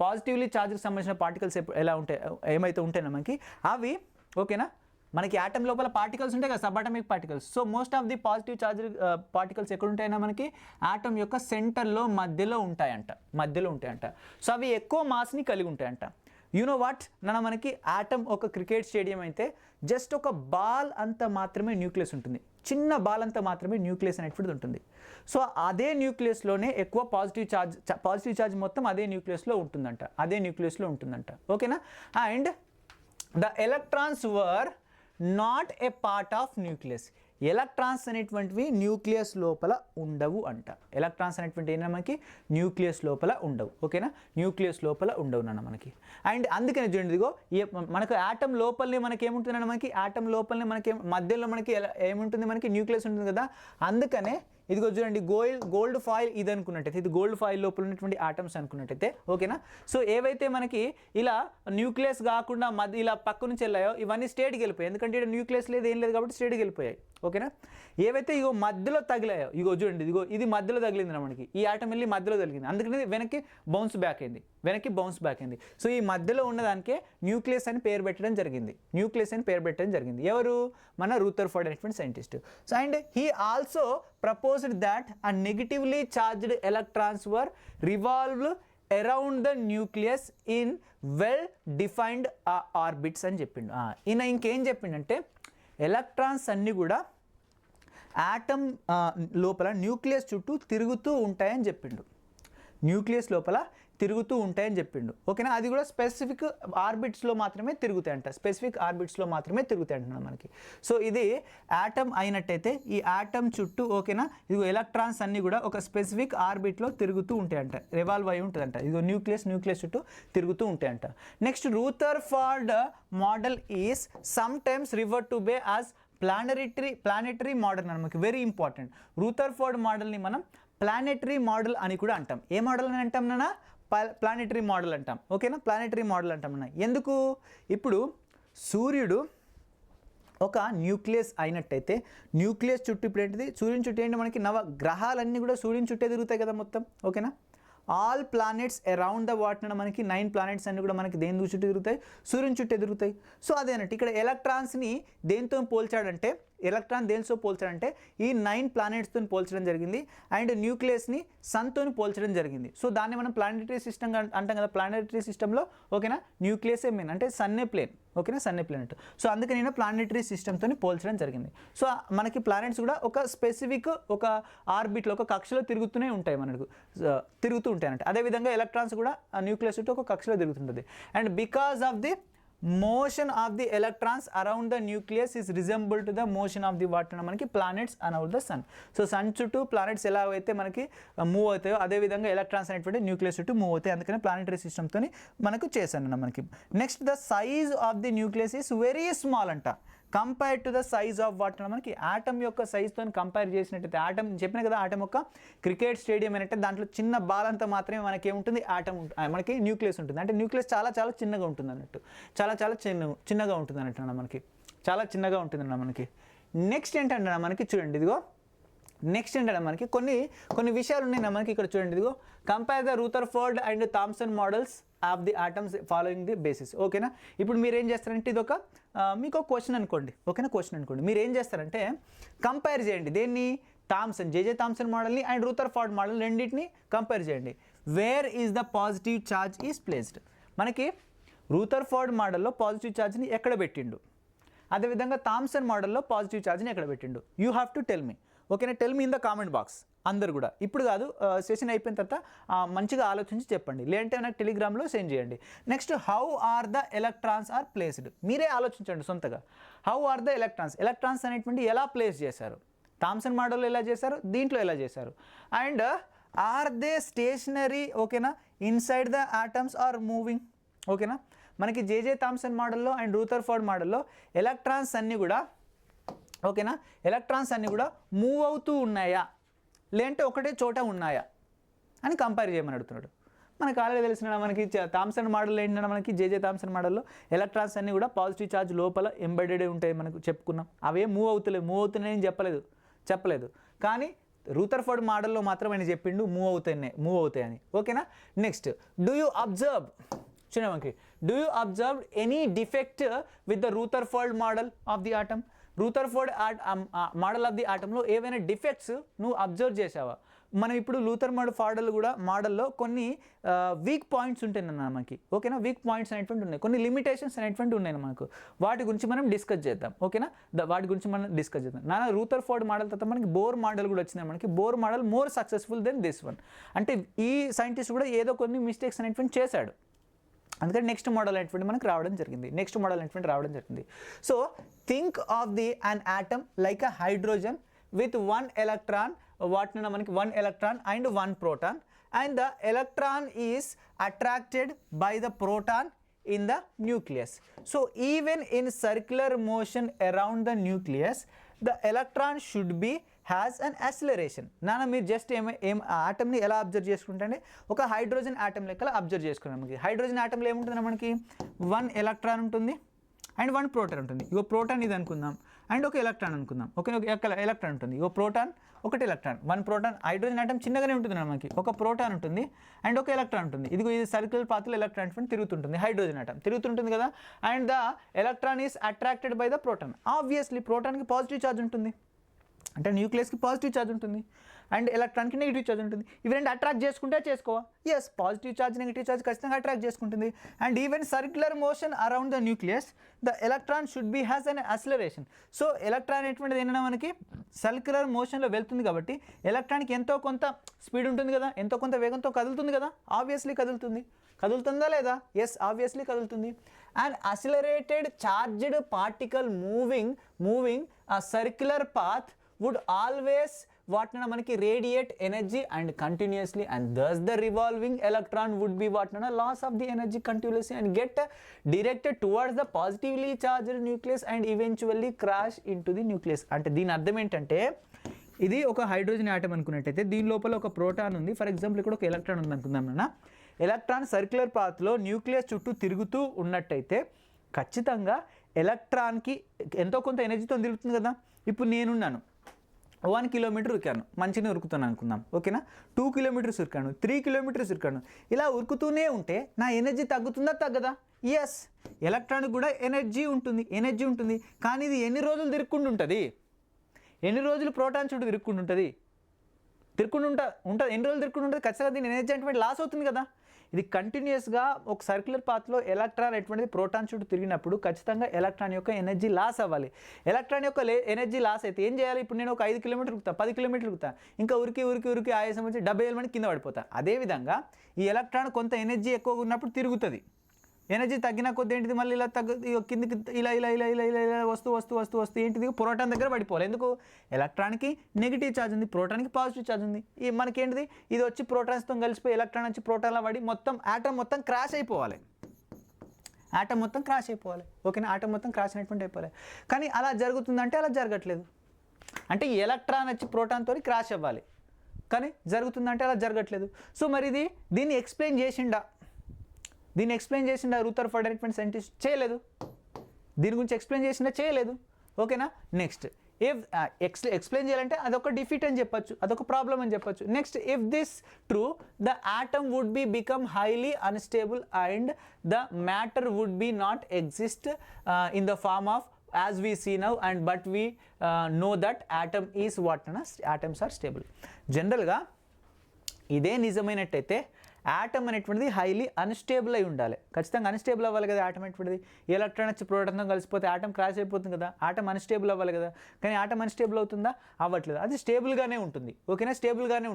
పాజిటివ్లీ చార్జ్కి సంబంధించిన పార్టికల్స్ ఎలా ఉంటాయి, ఏమైతే ఉంటాయో మనకి అవి, ఓకేనా. మనకి ఆటమ్ లోపల పార్టికల్స్ ఉంటాయి కదా, sub atomic particles. So most of the positive charge particles ఎక్కడ ఉంటాయన్నా మనకి ఆటమ్ యొక్క సెంటర్లో మధ్యలో ఉంటాయంట. సో అవి ఎక్కువ మాస్ని కలిగి ఉంటాయంట. యూనో వాట్ మనకి ఆటమ్ ఒక క్రికెట్ స్టేడియం అయితే జస్ట్ ఒక బాల్ అంత మాత్రమే న్యూక్లియస్ ఉంటుంది, చిన్న బాల్ అంతా మాత్రమే న్యూక్లియస్ అనేటువంటిది ఉంటుంది. సో అదే న్యూక్లియస్లోనే ఎక్కువ పాజిటివ్ ఛార్జ్ మొత్తం అదే న్యూక్లియస్లో ఉంటుందంట, ఓకేనా. And the electrons were not a part of nucleus. Electrons అనేటువంటివి న్యూక్లియస్ లోపల ఉండవు అంట. ఎలక్ట్రాన్స్ అనేటువంటి ఏంటంటే మనకి న్యూక్లియస్ లోపల ఉండవు, ఓకేనా. న్యూక్లియస్ లోపల ఉండవు నాన్న మనకి. అండ్ అందుకని చూడండి, ఇదిగో మనకు ఆటమ్ లోపలనే మనకి ఏముంటుందన్న మనకి, ఆటమ్ లోపలనే మనకి మధ్యలో మనకి ఏముంటుంది, మనకి న్యూక్లియస్ ఉంటుంది కదా. అందుకనే ఇదిగో చూడండి, గోల్డ్ ఫాయిల్ ఇది అనుకున్నట్టయితే, ఇది గోల్డ్ ఫాయిల్ లోపల ఉన్నటువంటి ఆటమ్స్ అనుకున్నట్టయితే, ఓకేనా. సో ఏవైతే మనకి ఇలా న్యూక్లియస్ కాకుండా ఇలా పక్క నుంచి వెళ్ళాయో ఇవన్నీ స్టేట్కి వెళ్ళిపోయాయి, ఎందుకంటే ఇక్కడ న్యూక్లియస్ లేదు ఏం లేదు కాబట్టి స్టేట్కి వెళ్ళిపోయాయి, ఓకేనా. ఏవైతే ఇగో మధ్యలో తగిలాయో, ఇగో చూడండి, ఇది మధ్యలో తగిలింది మనకి, ఈ ఆటం వెళ్ళి మధ్యలో తగిలింది, అందుకని వెనక్కి బౌన్స్ బ్యాక్ అయింది. సో ఈ మధ్యలో ఉన్నదానికే న్యూక్లియస్ అని పేరు పెట్టడం జరిగింది. ఎవరు, మన రూథర్ఫోర్డ్ అనేటువంటి scientist. So and he also proposed that a negatively charged electrons were revolved around the nucleus in well defined orbits అని చెప్పిండు. ఈయన ఇంకేం చెప్పిండంటే ఎలక్ట్రాన్స్ అన్నీ కూడా ఆటమ్ లోపల న్యూక్లియస్ చుట్టూ తిరుగుతూ ఉంటాయని చెప్పిండు, ఓకేనా. అది కూడా స్పెసిఫిక్ ఆర్బిట్స్లో మాత్రమే తిరుగుతాయంట, మనకి. సో ఇది ఆటమ్ అయినట్టయితే ఈ ఆటమ్ చుట్టూ, ఓకేనా, ఇది ఎలక్ట్రాన్స్ అన్నీ కూడా ఒక స్పెసిఫిక్ ఆర్బిట్లో తిరుగుతూ ఉంటాయంట, రివాల్వ్ అయి ఉంటుందంట. ఇది న్యూక్లియస్ చుట్టూ తిరుగుతూ ఉంటాయంట. Next, Rutherford model is sometimes referred to be as planetary model అని మనకి వెరీ ఇంపార్టెంట్. రూథర్ఫోర్డ్ మోడల్ని మనం ప్లానెటరీ మోడల్ అని కూడా అంటాం. ఏ మోడల్ అని అంటాం నాన్న? ప్లానెటరీ మోడల్ అంటాం. ఓకేనా, ప్లానెటరీ మోడల్ అంటాం నాన్న. ఎందుకు? ఇప్పుడు సూర్యుడు ఒక న్యూక్లియస్ అయినట్టయితే న్యూక్లియస్ చుట్టూ ఇప్పుడు ఏంటిది? సూర్యుని చుట్టూ ఏంటి మనకి? గ్రహాలన్నీ కూడా సూర్యుని చుట్టే తిరుగుతాయి కదా మొత్తం. ఓకేనా, all planets around the what మనకి 9 ప్లానెట్స్ అన్ని కూడా మనకి దేని చుట్టూ తిరుగుతాయి? సూర్యుని చుట్టే తిరుగుతాయి. సో అదేనట్టు ఇక్కడ ఎలక్ట్రాన్స్ని దేంతో పోల్చాడంటే, ఎలక్ట్రాన్ దేనితో పోల్చాడంటే ఈ 9 ప్లానెట్స్తో పోల్చడం జరిగింది. అండ్ న్యూక్లియస్ని సన్తో పోల్చడం జరిగింది. సో దాన్ని మనం ప్లానెటరీ సిస్టమ్ అంటాం కదా. ప్లానెటరీ సిస్టంలో ఓకేనా న్యూక్లియసే మెయిన్, అంటే సన్నే ప్లేన్. ఓకేనా, సన్నే ప్లానెట్. సో అందుకే నేను ప్లానెటరీ సిస్టమ్తో పోల్చడం జరిగింది. సో మనకి ప్లానెట్స్ కూడా ఒక స్పెసిఫిక్ ఒక ఆర్బిట్లో ఒక కక్షలో తిరుగుతూనే ఉంటాయి, మనకు తిరుగుతూ ఉంటాయి అంటే. అదేవిధంగా ఎలక్ట్రాన్స్ కూడా న్యూక్లియస్ చుట్టూ ఒక కక్షలో తిరుగుతుంటుంది. And because of the motion of the electrons around the nucleus is resemble to the motion of the what మనకి planets around the sun. So sun చుట్టూ ప్లానెట్స్ ఎలా అయితే మనకి మూవ్ అవుతాయో అదేవిధంగా ఎలక్ట్రాన్స్ అనేటువంటి న్యూక్లియస్ చుట్టూ మూవ్ అవుతాయి. అందుకని ప్లానెటరీ సిస్టమ్తో మనకు చేశాను మనకి. Next the size of the nucleus is very small అంట compare to the size of what మనకి ఆటమ్ యొక్క సైజ్తో కంపేర్ చేసినట్టయితే, ఆటమ్ చెప్పిన కదా ఆటమ్ యొక్క క్రికెట్ స్టేడియం అంటే దాంట్లో చిన్న బాల్ అంతా మాత్రమే మనకి ఏముంటుంది? ఆటమ్ మనకి న్యూక్లియస్ ఉంటుంది. అంటే న్యూక్లియస్ చాలా చాలా చిన్నగా ఉంటుంది అన్నట్టు, చాలా చాలా చిన్నగా ఉంటుంది అన్నట్టు మనకి, చాలా చిన్నగా ఉంటుంది అన్న మనకి. నెక్స్ట్ ఏంటంటే మనకి చూడండి, ఇదిగో నెక్స్ట్ ఏంటంటే మనకి కొన్ని విషయాలు ఉన్నాయి మనకి ఇక్కడ చూడండి. ఇదిగో compare the Rutherford and Thomson models of the atoms following the basis. ఓకేనా, ఇప్పుడు మీరు ఏం చేస్తారంటే ఇది ఒక మీకు ఒక క్వశ్చన్ అనుకోండి. ఓకేనా, క్వశ్చన్ అనుకోండి. మీరు ఏం చేస్తారంటే కంపేర్ చేయండి దేన్ని? జేజే థామ్సన్ మోడల్ని అండ్ రూథర్ఫోర్డ్ మోడల్ రెండింటిని కంపేర్ చేయండి. Where is the positive charge is placed? మనకి రూథర్ఫోర్డ్ మోడల్లో పాజిటివ్ ఛార్జ్ని ఎక్కడ పెట్టిండు, అదేవిధంగా థామ్సన్ మోడల్లో పాజిటివ్ ఛార్జ్ని ఎక్కడ పెట్టిండు? You have to tell me. ఓకేనా, tell me in the comment box. అందరు కూడా ఇప్పుడు కాదు, సెషన్ అయిపోయిన తర్వాత మంచిగా ఆలోచించి చెప్పండి, లేదంటే నాకు టెలిగ్రామ్లో సెండ్ చేయండి. Next how are the electrons are placed? మీరే ఆలోచించండి సొంతగా. హౌ ఆర్ ద ఎలక్ట్రాన్స్ అనేటువంటి ఎలా ప్లేస్ చేశారు? థామ్సన్ మోడల్లో ఎలా చేశారు, దీంట్లో ఎలా చేశారు? And are they stationary? ఓకేనా, inside the atoms are moving? ఓకేనా, మనకి జేజే థామ్సన్ మోడల్లో అండ్ రూథర్ఫోర్డ్ మోడల్లో ఎలక్ట్రాన్స్ అన్నీ కూడా ఓకేనా, ఎలక్ట్రాన్స్ అన్నీ కూడా మూవ్ అవుతూ ఉన్నాయా, లేదంటే ఒకటే చోట ఉన్నాయా అని కంపేర్ చేయమని అడుగుతున్నాడు. మనకు ఆల్రెడీ తెలిసిన మనకి థామ్సన్ మోడల్ ఏంటంటే మనకి జేజే థామ్సన్ మోడల్లో ఎలక్ట్రాన్స్ అన్నీ కూడా పాజిటివ్ ఛార్జ్ లోపల ఎంబెడెడ్ ఉంటాయి మనకు చెప్పుకున్నాం. అవే మూవ్ అవుతున్నాయని చెప్పలేదు. కానీ రూథర్ఫోర్డ్ మోడల్లో మాత్రం ఆయన చెప్పిండు మూవ్ అవుతాయని. ఓకేనా, నెక్స్ట్ డూ యూ అబ్జర్వ్? చూడండి మనకి, do you observe any defect with the Rutherford model of the atom? Rutherford model of the ఆటంలో ఏవైనా డిఫెక్ట్స్ నువ్వు అబ్జర్వ్ చేసావా? మనం ఇప్పుడు మోడల్లో కొన్ని వీక్ పాయింట్స్ ఉంటాయి అన్న మనకి. ఓకేనా, వీక్ పాయింట్స్ అనేటువంటి ఉన్నాయి, కొన్ని లిమిటేషన్స్ అనేటువంటి ఉన్నాయి మనకు. వాటి గురించి మనం డిస్కస్ చేద్దాం. ఓకేనా, నాన్న రూథర్ఫోర్డ్ మోడల్ తర్వాత మనకి బోర్ మోడల్ కూడా వచ్చింది. మనకి Bohr model more successful than this one. అంటే ఈ సైంటిస్ట్ కూడా ఏదో కొన్ని మిస్టేక్స్ అనేటువంటి చేశాడు, అందుకని నెక్స్ట్ మోడల్ అనేటువంటి మనకు రావడం జరిగింది. So think of the an atom like a hydrogen with 1 electron, వాటిని మనకి 1 electron and 1 proton, and the electron is attracted by the proton in the nucleus. So even in circular motion around the nucleus, the electron should be has an acceleration. నాన్న మీరు జస్ట్ ఆటమ్ని ఎలా అబ్జర్వ్ చేసుకుంటే ఒక హైడ్రోజన్ ఆటమ్ లెక్కల అబ్జర్వ్ చేసుకున్నాం. మనకి హైడ్రోజన్ ఆటంలో ఏముంటుంది మనకి 1 ఎలక్ట్రాన్ ఉంటుంది అండ్ 1 ప్రోటాన్ ఉంటుంది. ఇగో ప్రోటాన్ ఇది అనుకుందాం అండ్ ఒక ఎలక్ట్రాన్ అనుకుందాం. ఓకే, ఒక ఎలక్ట్రాన్ ఉంటుంది. ఇగో ప్రోటాన్, ఒకటి ఎలక్ట్రాన్, 1 ప్రోటాన్. హైడ్రోజన్ ఆటం చిన్నగానే ఉంటుంది మనకి, ఒక ప్రోటాన్ ఉంటుంది అండ్ ఒక ఎలక్ట్రాన్ ఉంటుంది. ఇదిగో ఇది సర్కిల్ పాత్రలో ఎలక్ట్రాన్ తిరుగుతుంటుంది, హైడ్రోజన్ ఆటం తిరుగుతుంటుంది కదా. And the electron is attracted by the proton. Obviously ప్రోటాన్కి పాజిటివ్ ఛార్జ్ ఉంటుంది, అంటే న్యూక్లియస్కి పాజిటివ్ ఛార్జ్ ఉంటుంది అండ్ ఎలక్ట్రాన్కి నెగిటివ్ ఛార్జ్ ఉంటుంది. ఇవి రెండు అట్రాక్ట్ చేసుకుంటే చేసుకోవా? Yes, positive charge negative charge ఖచ్చితంగా అట్రాక్ట్ చేసుకుంటుంది. And even circular motion around the nucleus the electron should be has an acceleration. So electron అనేటువంటిది ఏంటంటే మనకి సర్క్యులర్ మోషన్లో వెళ్తుంది కాబట్టి ఎలక్ట్రాన్కి ఎంతో కొంత స్పీడ్ ఉంటుంది కదా, ఎంతో కొంత వేగంతో కదులుతుంది కదా. ఆబ్వియస్లీ కదులుతుందా లేదా? ఎస్, ఆబ్వియస్లీ కదులుతుంది. And accelerated charged particle moving a circular path would always వాటిన మనకి radiate energy and continuously and thus the revolving electron would be వాటిన loss of the energy continuously and get directed towards the positively charged nucleus and eventually crash into the nucleus. అంటే దీని అర్థం ఏంటంటే ఇది ఒక హైడ్రోజన్ ఆటం అనుకున్నట్టయితే దీని లోపల ఒక ప్రోటాన్ ఉంది. ఫర్ ఎగ్జాంపుల్ ఇక్కడ ఒక ఎలక్ట్రాన్ ఉంది అనుకుందాం నాన్న. ఎలక్ట్రాన్ సర్క్యులర్ పాత్లో న్యూక్లియస్ చుట్టూ తిరుగుతూ ఉన్నట్టయితే ఖచ్చితంగా ఎలక్ట్రాన్కి ఎంతో కొంత ఎనర్జీతో తిరుగుతుంది కదా. ఇప్పుడు నేనున్నాను 1 కిలోమీటర్ ఉరికాను, మంచిగా ఉరుకుతాను అనుకుందాం, ఓకేనా. 2 కిలోమీటర్స్ ఉరికాను, 3 కిలోమీటర్స్ ఉరికాను, ఇలా ఉరుకుతూనే ఉంటే నా ఎనర్జీ తగ్గుతుందా తగ్గదా? ఎస్, ఎలక్ట్రాన్కి కూడా ఎనర్జీ ఉంటుంది. కానీ ఇది ఎన్ని రోజులు తిరుక్కుంటూ ఉంటుంది? ఎన్ని రోజులు ప్రోటాన్ చుట్టూ తిరుక్కుంటూ ఉంటుంది? ఎన్ని రోజులు తిరుక్కుంటూ ఉంటుంది? ఖచ్చితంగా దీని ఎనర్జీ అంటే లాస్ అవుతుంది కదా. ఇది కంటిన్యూస్గా ఒక సర్క్యులర్ పాత్లో ఎలక్ట్రాన్ అటువంటిది ప్రోటాన్ చుట్టూ తిరిగినప్పుడు ఖచ్చితంగా ఎలక్ట్రాన్ యొక్క ఎనర్జీ లాస్ అవ్వాలి. ఎలక్ట్రాన్ యొక్క ఎనర్జీ లాస్ అయితే ఏం చేయాలి? ఇప్పుడు నేను ఒక 5 కిలోమీటర్లు ఉరుకుతా, 10 కిలోమీటర్లు ఉరుకుతా, ఇంకా ఉరికి ఆయాసం వచ్చి 70,000 మంది కింద పడిపోతా. అదేవిధంగా ఈ ఎలక్ట్రాన్ కొంత ఎనర్జీ ఎక్కువగా ఉన్నప్పుడు తిరుగుతుంది. ఎనర్జీ తగ్గిన కొద్ది ఏంటిది మళ్ళీ ఇలా కిందికి ఇలా వస్తూ ఏంటిది ప్రోటాన్ దగ్గర పడిపోవాలి. ఎందుకు? ఎలక్ట్రాన్కి నెగిటివ్ ఛార్జ్ ఉంది, ప్రోటాన్కి పాజిటివ్ ఛార్జ్ ఉంది. ఈ మనకేంటిది ఇది వచ్చి ప్రోటాన్స్తో కలిసిపోయి ఎలక్ట్రాన్ వచ్చి ప్రోటాన్లో పడి మొత్తం ఆటం మొత్తం క్రాష్ అయిపోవాలి. ఓకేనా. ఆటం మొత్తం క్రాష్ అయిపోవాలి. కానీ అలా జరుగుతుందంటే అలా జరగట్లేదు. అంటే ఈ ఎలక్ట్రాన్ వచ్చి ప్రోటాన్తో క్రాష్ అవ్వాలి, కానీ జరుగుతుందంటే అలా జరగట్లేదు. సో మరి దీన్ని ఎక్స్ప్లెయిన్ చేసిండా రూథర్ఫర్డ్ అనేటువంటి సైంటిస్ట్? చేయలేదు. దీని గురించి ఎక్స్ప్లెయిన్ చేయలేదు. ఓకేనా. నెక్స్ట్ ఎక్స్ప్లెయిన్ చేయాలంటే అదొక డిఫీట్ అని చెప్పొచ్చు, అదొక ప్రాబ్లం అని చెప్పొచ్చు. Next, if this true the atom would be become highly unstable and the matter would be not exist in the form of as we see now and but we know that atom is what atoms are stable. జనరల్గా ఇదే నిజమైనట్టయితే ఆటమ్ అనేటువంటిది హైలీ అన్స్టేబుల్ అయి ఉండాలి. ఖచ్చితంగా అన్స్టేబుల్ అవ్వాలి కదా ఆటమ్ అనేటువంటిది. ఎలక్ట్రాన్ వచ్చి ప్రోటాన్తో కలిసిపోతే ఆటమ్ క్రాష్ అయిపోతుంది కదా. ఆటమ్ అన్స్టేబుల్ అవ్వాలి కదా. కానీ ఆటమ్ అన్స్టేబుల్ అవుతుందా? అవ్వట్లేదు. అది స్టేబుల్గానే ఉంటుంది. ఓకేనా. స్టేబుల్గానే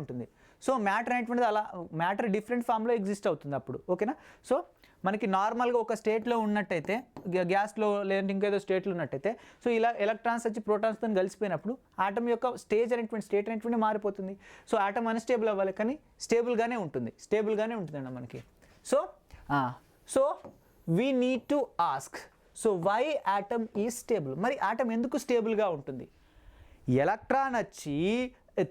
ఉంటుంది. సో మ్యాటర్ అనేటువంటిది అలా మ్యాటర్ డిఫరెంట్ ఫామ్లో ఎగ్జిస్ట్ అవుతుంది అప్పుడు. ఓకేనా. సో మనకి నార్మల్గా ఒక స్టేట్లో ఉన్నట్టయితే, గ్యాస్లో లేదంటే ఇంకేదో స్టేట్లో ఉన్నట్టయితే, సో ఇలా ఎలక్ట్రాన్స్ వచ్చి ప్రోటాన్స్తో కలిసిపోయినప్పుడు ఆటమ్ యొక్క స్టేట్ అనేటువంటి మారిపోతుంది. సో ఆటమ్ అన్స్టేబుల్ అవ్వాలి, కానీ స్టేబుల్గానే ఉంటుందండి మనకి. So we need to ask, so why atom is stable? మరి ఆటమ్ ఎందుకు స్టేబుల్గా ఉంటుంది? ఎలక్ట్రాన్ వచ్చి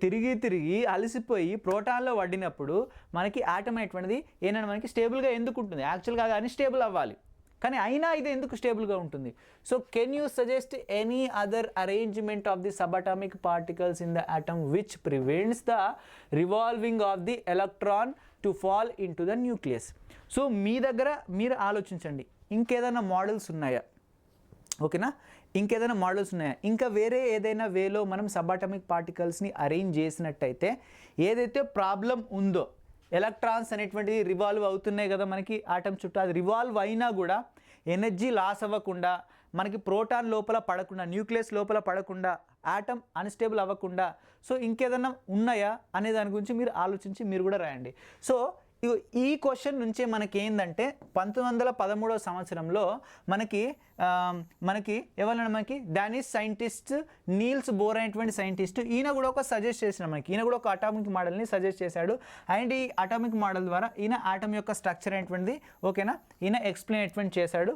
తిరిగి అలసిపోయి ప్రోటాన్లో పడినప్పుడు మనకి ఆటమ్ అనేటువంటిది ఏంటంటే మనకి స్టేబుల్గా ఎందుకు ఉంటుంది? యాక్చువల్గా అది అన్స్టేబుల్ అవ్వాలి, కానీ అయినా ఇది ఎందుకు స్టేబుల్గా ఉంటుంది? So can you suggest any other arrangement of the subatomic particles in the atom which prevents the revolving of the electron to fall into the nucleus? So మీ దగ్గర మీరు ఆలోచించండి, ఇంకేదైనా మోడల్స్ ఉన్నాయా? ఓకేనా. ఇంకా వేరే ఏదైనా వేలో మనం సబాటమిక్ పార్టికల్స్ని అరేంజ్ చేసినట్టయితే ఏదైతే ప్రాబ్లం ఉందో, ఎలక్ట్రాన్స్ అనేటువంటివి రివాల్వ్ అవుతున్నాయి కదా మనకి ఆటమ్ చుట్టూ, అది రివాల్వ్ అయినా కూడా ఎనర్జీ లాస్ అవ్వకుండా, మనకి ప్రోటాన్ లోపల పడకుండా, న్యూక్లియస్ లోపల పడకుండా, ఆటమ్ అన్స్టేబుల్ అవ్వకుండా, సో ఇంకేదైనా ఉన్నాయా అనే దాని గురించి మీరు ఆలోచించి మీరు కూడా రాయండి. సో ఈ క్వశ్చన్ నుంచే మనకి ఏంటంటే 1913వ సంవత్సరంలో మనకి ఎవరైనా మనకి డానిష్ సైంటిస్ట్ నీల్స్ బోర్ అనేటువంటి సైంటిస్ట్, ఈయన కూడా ఒక సజెస్ట్ చేసిన ఈయన కూడా ఒక అటామిక్ మోడల్ని సజెస్ట్ చేశాడు. అండ్ ఈ అటామిక్ మోడల్ ద్వారా ఈయన ఆటమ్ యొక్క స్ట్రక్చర్ అనేటువంటిది ఓకేనా ఈయన ఎక్స్ప్లెయిన్ చేశాడు.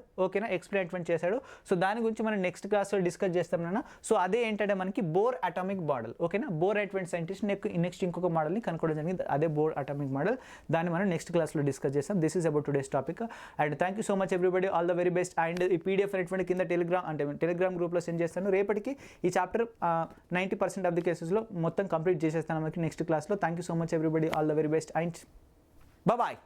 సో దాని గురించి మనం నెక్స్ట్ క్లాస్లో డిస్కస్ చేస్తాం నాన్న. సో అదే ఏంటంటే మనకి బోర్ అటామిక్ మోడల్. ఓకేనా. బోర్ అనేటువంటి సైంటిస్ట్ నెక్స్ట్ ఇంకొక మోడల్ని కనుక్కోవడం జరిగింది, అదే బోర్ అటామిక్ మోడల్. దాన్ని మనం నెక్స్ట్ క్లాస్లో డిస్కస్ చేస్తాం. This is about today's topic and thank you so much everybody, all the very best. And ఈ పీడిఎఫ్ అనేటువంటి కింద టెలిగ్రామ్ గ్రూప్లో సెండ్ చేస్తాను. రేపటికి ఈ చాప్టర్ 90% ఆఫ్ ది కేసెస్లో మొత్తం కంప్లీట్ చేసేస్తాను మనకి నెక్స్ట్ క్లాస్లో. Thank you so much everybody, all the very best and bye.